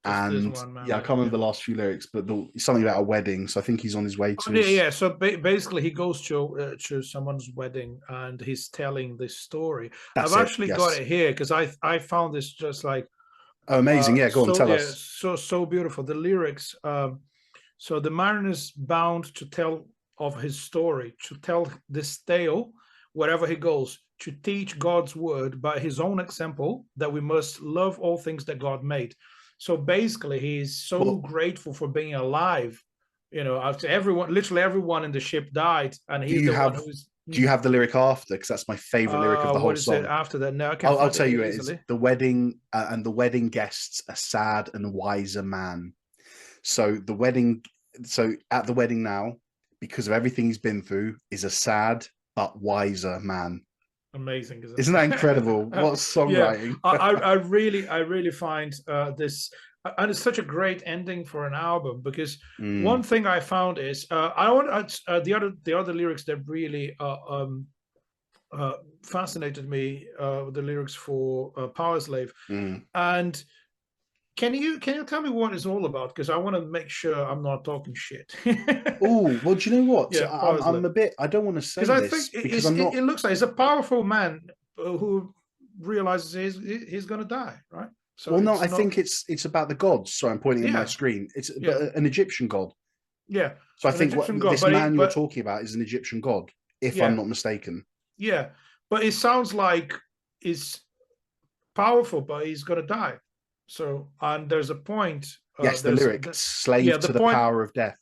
And I can't remember the last few lyrics, but something about a wedding. So I think he's on his way to. So basically, he goes to someone's wedding, and he's telling this story. I've actually got it here because I found this just like amazing. Go on, tell us. So beautiful. The lyrics. So the mariner's bound to tell of his story, to tell this tale wherever he goes, to teach God's word by his own example, that we must love all things that God made. So basically, he's so grateful for being alive. You know, after literally everyone in the ship died, and he's the one who's. Do you have the lyric after? Because that's my favorite lyric of the whole song. What is it after that? No, I'll tell you. It is the wedding, and the wedding guests a sad and wiser man. So the wedding. So at the wedding now, because of everything he's been through, is a sad but wiser man. Amazing, isn't that incredible? What songwriting! I really find this and it's such a great ending for an album, because Mm. one thing I found is the other lyrics that really fascinated me, the lyrics for Powerslave. And can you tell me what it's all about? Because I want to make sure I'm not talking shit. Oh, well, do you know what? Yeah, I'm a bit, I don't want to say because I this think because I'm not. it looks like he's a powerful man who realizes he's going to die, right? So Well, no, it's I not. think it's about the gods. So I'm pointing at my Yeah, screen. It's yeah, but an Egyptian god. yeah. So I An think Egyptian god, this but man you're but talking about is an Egyptian god, if I'm yeah, not mistaken. yeah. But it sounds like he's powerful, but he's going to die. So, and there's a point. Yes, the lyric, Yeah, slave the to the point. power of death.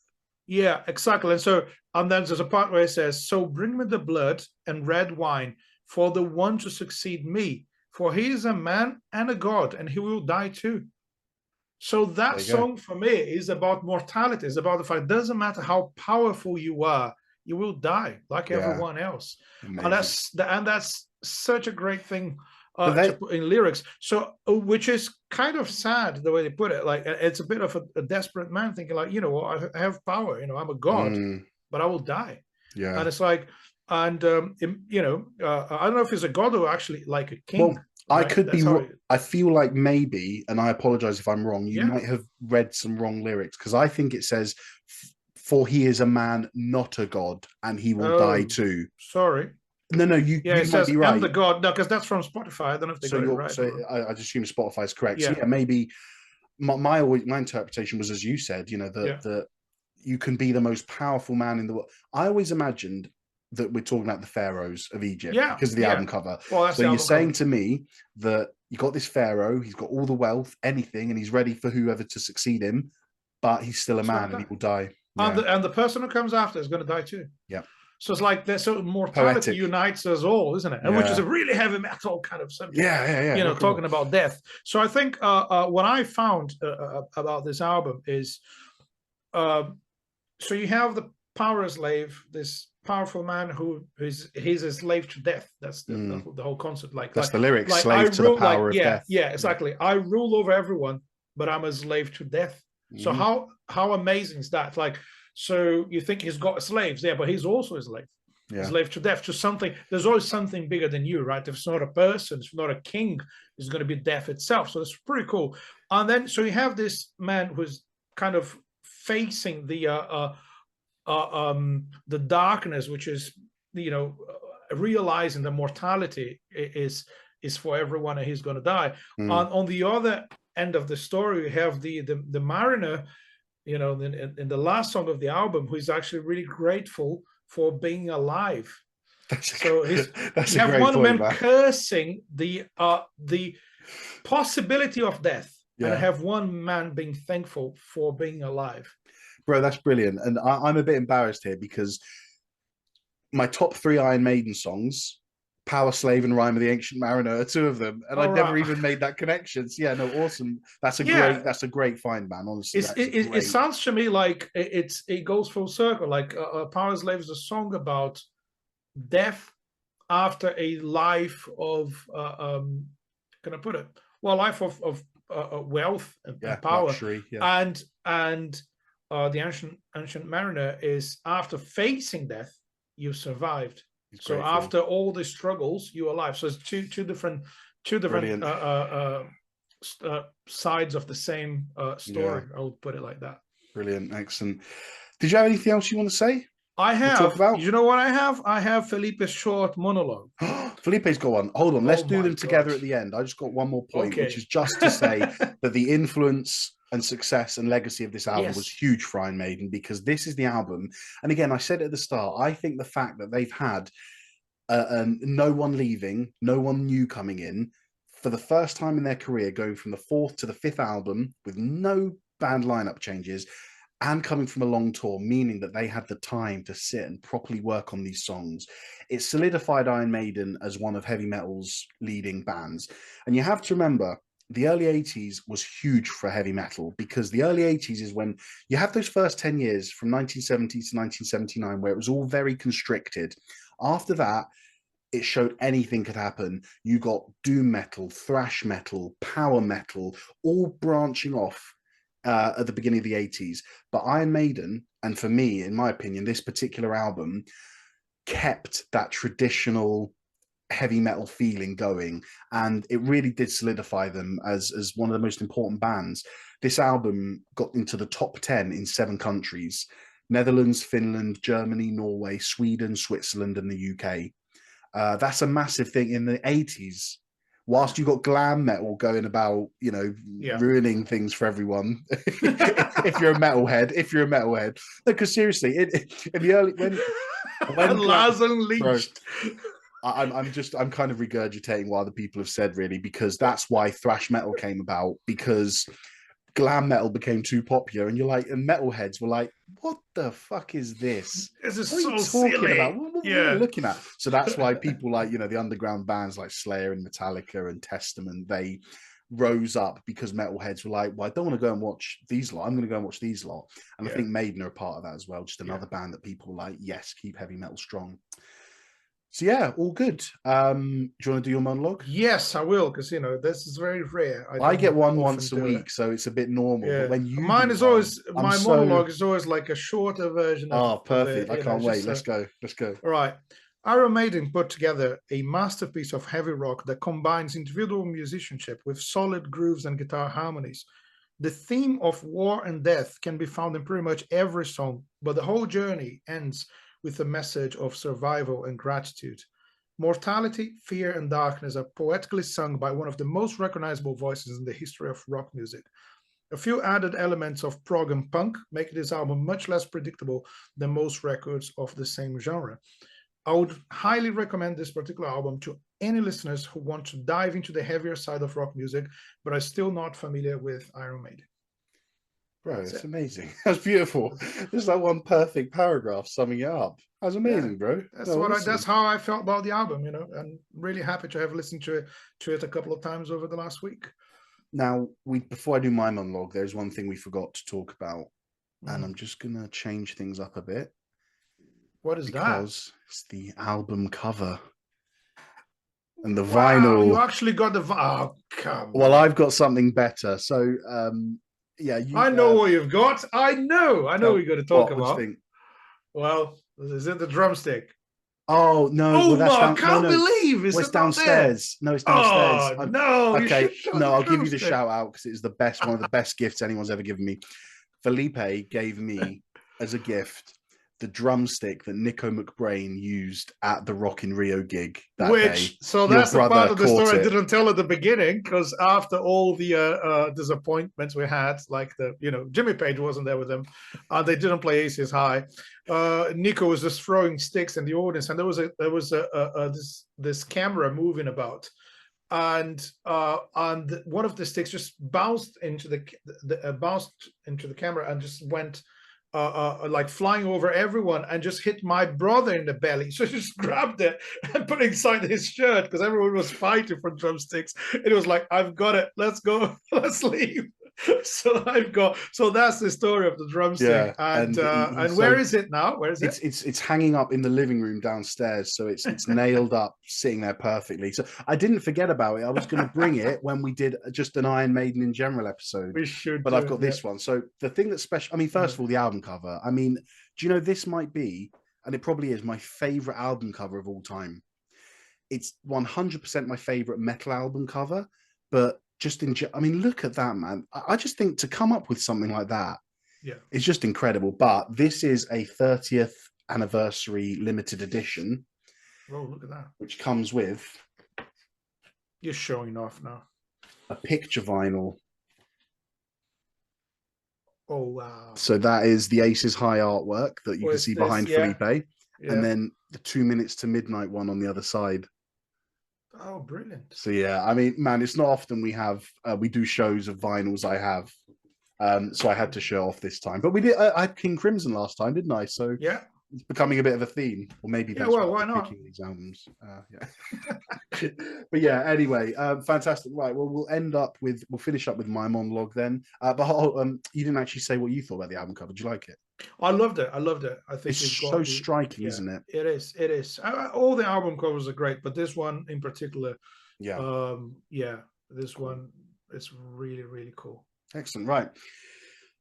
Yeah, exactly. And so, and then there's a part where it says, "So bring me the blood and red wine for the one to succeed me, for he is a man and a god, and he will die too." So that song for me is about mortality. It's about the fact it doesn't matter how powerful you are, you will die like everyone else. Amazing. And that's such a great thing But to put in lyrics. So, which is kind of sad the way they put it. Like, it's a bit of a desperate man thinking, like, you know what, I have power. You know, I'm a god, but I will die. Yeah. And it's like, and you know, I don't know if he's a god or actually like a king. Well, I right? could be. I feel like maybe, and I apologize if I'm wrong. You might have read some wrong lyrics, because I think it says, "For he is a man, not a god, and he will die too." Sorry. No, you it might says, be right. "I'm the god." No, because that's from Spotify. I don't know if they got it right. So I just assume Spotify is correct. Yeah. So yeah, maybe my interpretation was, as you said, you know, that you can be the most powerful man in the world. I always imagined that we're talking about the Pharaohs of Egypt because of the album cover. Well, so you're saying to me that you got this Pharaoh, he's got all the wealth, anything, and he's ready for whoever to succeed him, but he's still a man and he will die. Yeah. And the person who comes after is going to die too. Yeah. So it's like there's sort of mortality unites us all, isn't it? And which is a really heavy metal kind of subject. Yeah. You know, talking about death. So I think what I found about this album is, so you have the Powerslave, this powerful man who he's a slave to death. That's the whole concept. Like that's the lyrics, like, slave to the power of death. Yeah, exactly. I rule over everyone, but I'm a slave to death. So how amazing is that? Like, so you think he's got slaves, but he's also a slave. A slave to death, to something. There's always something bigger than you, right? If it's not a person, if it's not a king, it's going to be death itself. So it's pretty cool. And then so you have this man who's kind of facing the darkness, which is, you know, realizing the mortality is for everyone and he's going to die. On the other end of the story, we have the mariner, you know, in the last song of the album, who is actually really grateful for being alive. So you have one man cursing the possibility of death, and have one man being thankful for being alive. Bro, that's brilliant. And I'm a bit embarrassed here because my top 3 Iron Maiden songs, Powerslave and Rime of the Ancient Mariner, are 2 of them, and I'd never even made that connection. So yeah, no, awesome. That's a great find, man. Honestly, it sounds to me like it goes full circle. Like Powerslave is a song about death after a life of can I put it? Well, life of wealth and power, luxury, and the ancient mariner is after facing death, you survived. So after all the struggles, you're alive. So it's two different sides of the same story. I would put it like that. Brilliant, excellent. Did you have anything else you want to say? I have. You know what I have? I have Felipe's short monologue. Felipe's got one. Hold on, let's do them together at the end. I just got one more point, which is just to say that the influence and success and legacy of this album was huge for Iron Maiden, because this is the album. And again, I said at the start, I think the fact that they've had no one leaving, no one new coming in, for the first time in their career, going from the 4th to the 5th album with no band lineup changes, and coming from a long tour, meaning that they had the time to sit and properly work on these songs. It solidified Iron Maiden as one of heavy metal's leading bands. And you have to remember, the early 80s was huge for heavy metal, because the early 80s is when you have those first 10 years from 1970 to 1979, where it was all very constricted. After that, it showed anything could happen. You got doom metal, thrash metal, power metal, all branching off at the beginning of the 80s. But Iron Maiden, and for me, in my opinion, this particular album kept that traditional heavy metal feeling going, and it really did solidify them as one of the most important bands. This album got into the top 10 in 7 countries: Netherlands, Finland, Germany, Norway, Sweden, Switzerland, and the UK. That's a massive thing in the 80s. Whilst you got glam metal going about, you know, ruining things for everyone. if you're a metalhead, no, because seriously, in the early when Lars Unleashed. I'm kind of regurgitating what other people have said, really, because that's why thrash metal came about, because glam metal became too popular, and you're like, and metalheads were like, what the fuck is this? This is what so are you talking silly. about? What are you looking at? So that's why people like, you know, the underground bands like Slayer and Metallica and Testament, they rose up because metalheads were like, well, I don't want to go and watch these lot, I'm going to go and watch these lot. And I think Maiden are a part of that as well, just another band that people like, yes, keep heavy metal strong. So yeah, all good. Do you want to do your monologue? Yes, I will, because you know this is very rare. I get one once a week, so it's a bit normal. But when you mine is always my monologue is always like a shorter version. Perfect! I can't wait. Let's go. Let's go. All right. Iron Maiden put together a masterpiece of heavy rock that combines individual musicianship with solid grooves and guitar harmonies. The theme of war and death can be found in pretty much every song, but the whole journey ends with a message of survival and gratitude. Mortality, fear, and darkness are poetically sung by one of the most recognizable voices in the history of rock music. A few added elements of prog and punk make this album much less predictable than most records of the same genre. I would highly recommend this particular album to any listeners who want to dive into the heavier side of rock music, but are still not familiar with Iron Maiden. Bro, it's amazing. That's beautiful. There's like one perfect paragraph summing it up. That's amazing, bro. That's how I felt about the album, you know, and really happy to have listened to it a couple of times over the last week. Now, before I do my monologue, there's one thing we forgot to talk about, and I'm just gonna change things up a bit. What is that? Because it's the album cover and the vinyl. You actually got the oh, come well, on. I've got something better. So yeah, I know what you've got. I know what you're going to talk about. What do you think? Well, is it the drumstick? Oh no! Oh, well, I can't believe it's downstairs. No, it's downstairs. Oh, no. Okay, no, I'll give you the shout out because it's the best, one of the best gifts anyone's ever given me. Felipe gave me as a gift the drumstick that Nico McBrain used at the Rock in Rio gig that day. So that's the part of the story I didn't tell at the beginning, because after all the disappointments we had, like Jimmy Page wasn't there with them, they didn't play Aces High. Nico was just throwing sticks in the audience, and there was this camera moving about, and one of the sticks just bounced into the camera and just went like flying over everyone and just hit my brother in the belly. So I just grabbed it and put it inside his shirt because everyone was fighting for drumsticks. It was like, I've got it. Let's go. Let's leave. So that's the story of the drumstick. And where is it now? Where is it? It's hanging up in the living room downstairs. So it's nailed up, sitting there perfectly. So I didn't forget about it. I was going to bring it when we did just an Iron Maiden in general episode. We should, but I've got this one. So the thing that's special, I mean, first of all, the album cover. I mean, do you know, this might be, and it probably is, my favorite album cover of all time. It's 100% my favorite metal album cover, but I mean, look at that, man. I just think to come up with something like that, it's just incredible. But this is a 30th anniversary limited edition. Oh, look at that. Which comes with... You're showing off now. A picture vinyl. Oh, wow. So that is the Aces High artwork that you can see behind Felipe. Yeah. And then the 2 Minutes to Midnight one on the other side. Oh, brilliant. So yeah, I mean, man, it's not often we do shows of vinyls I have. So I had to show off this time. But we did, I had King Crimson last time, didn't I? So yeah, it's becoming a bit of a theme. Or maybe that's why not? Picking these albums. But yeah, anyway, fantastic. Right, well, we'll finish up with my monologue then. But you didn't actually say what you thought about the album cover. Did you like it? I loved it. I loved it. I think It's it's got so the, striking, yeah, isn't it? it is. It is. All the album covers are great, but this one in particular, Yeah. yeah, this Cool. one is really, really cool. Excellent. Right.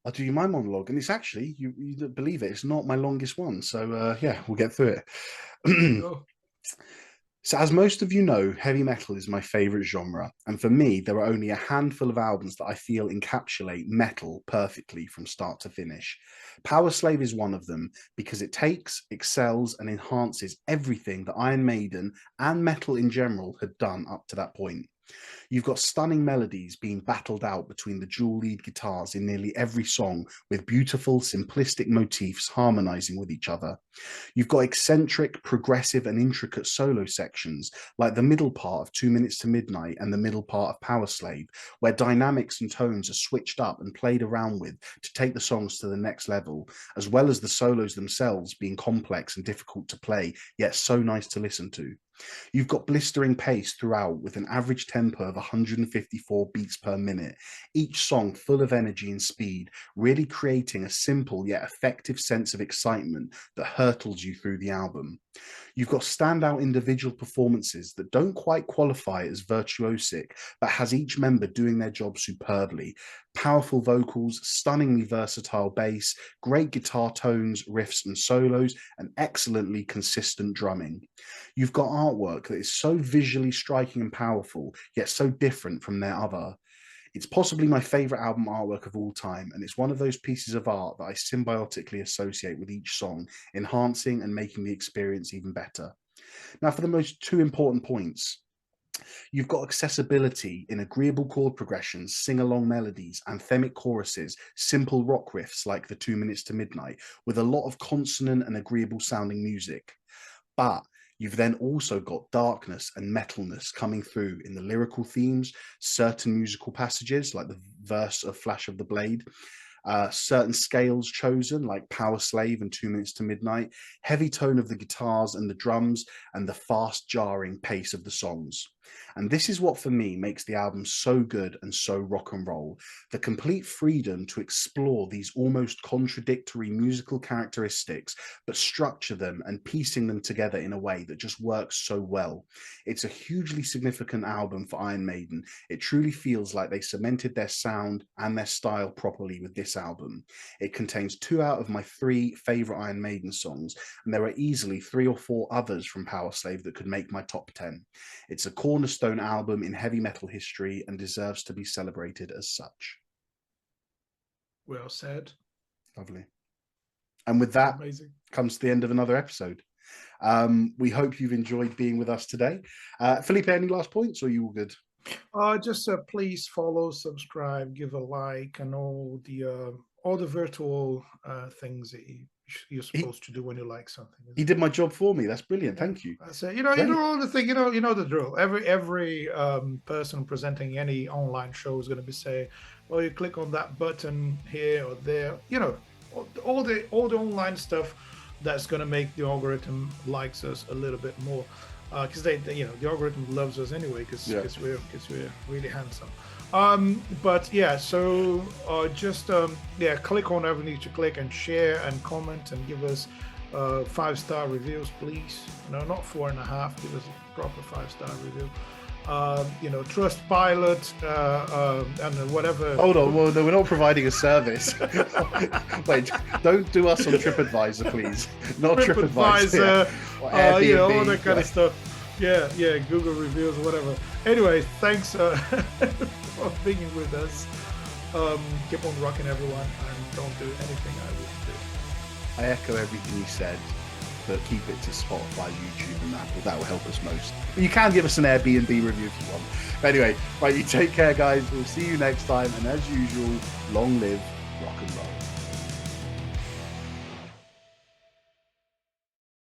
I'll do you my monologue, and it's actually, you don't believe it, it's not my longest one. So yeah, we'll get through it. Go. So, as most of you know, heavy metal is my favorite genre, and for me, there are only a handful of albums that I feel encapsulate metal perfectly from start to finish. Powerslave is one of them because it takes, excels, and enhances everything that Iron Maiden and metal in general had done up to that point. You've got stunning melodies being battled out between the dual lead guitars in nearly every song, with beautiful, simplistic motifs harmonizing with each other. You've got eccentric, progressive, and intricate solo sections, like the middle part of 2 Minutes to Midnight and the middle part of Powerslave, where dynamics and tones are switched up and played around with to take the songs to the next level, as well as the solos themselves being complex and difficult to play, yet so nice to listen to. You've got blistering pace throughout with an average tempo of 154 beats per minute, each song full of energy and speed, really creating a simple yet effective sense of excitement that hurtles you through the album. You've got standout individual performances that don't quite qualify as virtuosic, but has each member doing their job superbly. Powerful vocals, stunningly versatile bass, great guitar tones, riffs and solos, and excellently consistent drumming. You've got artwork that is so visually striking and powerful, yet so different from their other. It's possibly my favorite album artwork of all time, and it's one of those pieces of art that I symbiotically associate with each song, enhancing and making the experience even better. Now, for the most two important points, you've got accessibility in agreeable chord progressions, sing-along melodies, anthemic choruses, simple rock riffs like the 2 Minutes to Midnight, with a lot of consonant and agreeable sounding music. But you've then also got darkness and metalness coming through in the lyrical themes, certain musical passages like the verse of Flash of the Blade, certain scales chosen like Powerslave and 2 Minutes to Midnight, heavy tone of the guitars and the drums, and the fast jarring pace of the songs. And this is what for me makes the album so good and so rock and roll: the complete freedom to explore these almost contradictory musical characteristics, but structure them and piecing them together in a way that just works so well. It's a hugely significant album for Iron Maiden. It truly feels like they cemented their sound and their style properly with this album. It contains 2 out of my 3 favorite Iron Maiden songs, and there are easily 3 or 4 others from Powerslave that could make my top 10. It's a cornerstone album in heavy metal history and deserves to be celebrated as such. Well said. Lovely. And with that Amazing. comes to the end of another episode. We hope you've enjoyed being with us today. Felipe, any last points, or are you all good? Just please follow, subscribe, give a like, and all the virtual things that you're supposed to do when you like something. He did my job for me. That's brilliant. Yeah. Thank you. So you know all the thing. You know the drill. Every person presenting any online show is going to be saying, "Well, you click on that button here or there." You know, all the online stuff that's going to make the algorithm likes us a little bit more, because the algorithm loves us anyway because we're really handsome. But yeah, so just click on whatever you need to click and share and comment and give us 5-star reviews, please. No, not 4.5. Give us a proper 5-star review. Trustpilot and whatever. Hold on, well, no, we're not providing a service. Wait, don't do us on TripAdvisor, please. Not TripAdvisor. All that kind of stuff. Yeah, Google reviews or whatever. Anyway, thanks for being with us. Keep on rocking, everyone, and don't do anything I wouldn't do. I echo everything you said, but keep it to Spotify, YouTube, and Apple. That will help us most. But you can give us an Airbnb review if you want. But anyway, right, you take care, guys. We'll see you next time. And as usual, long live rock and roll.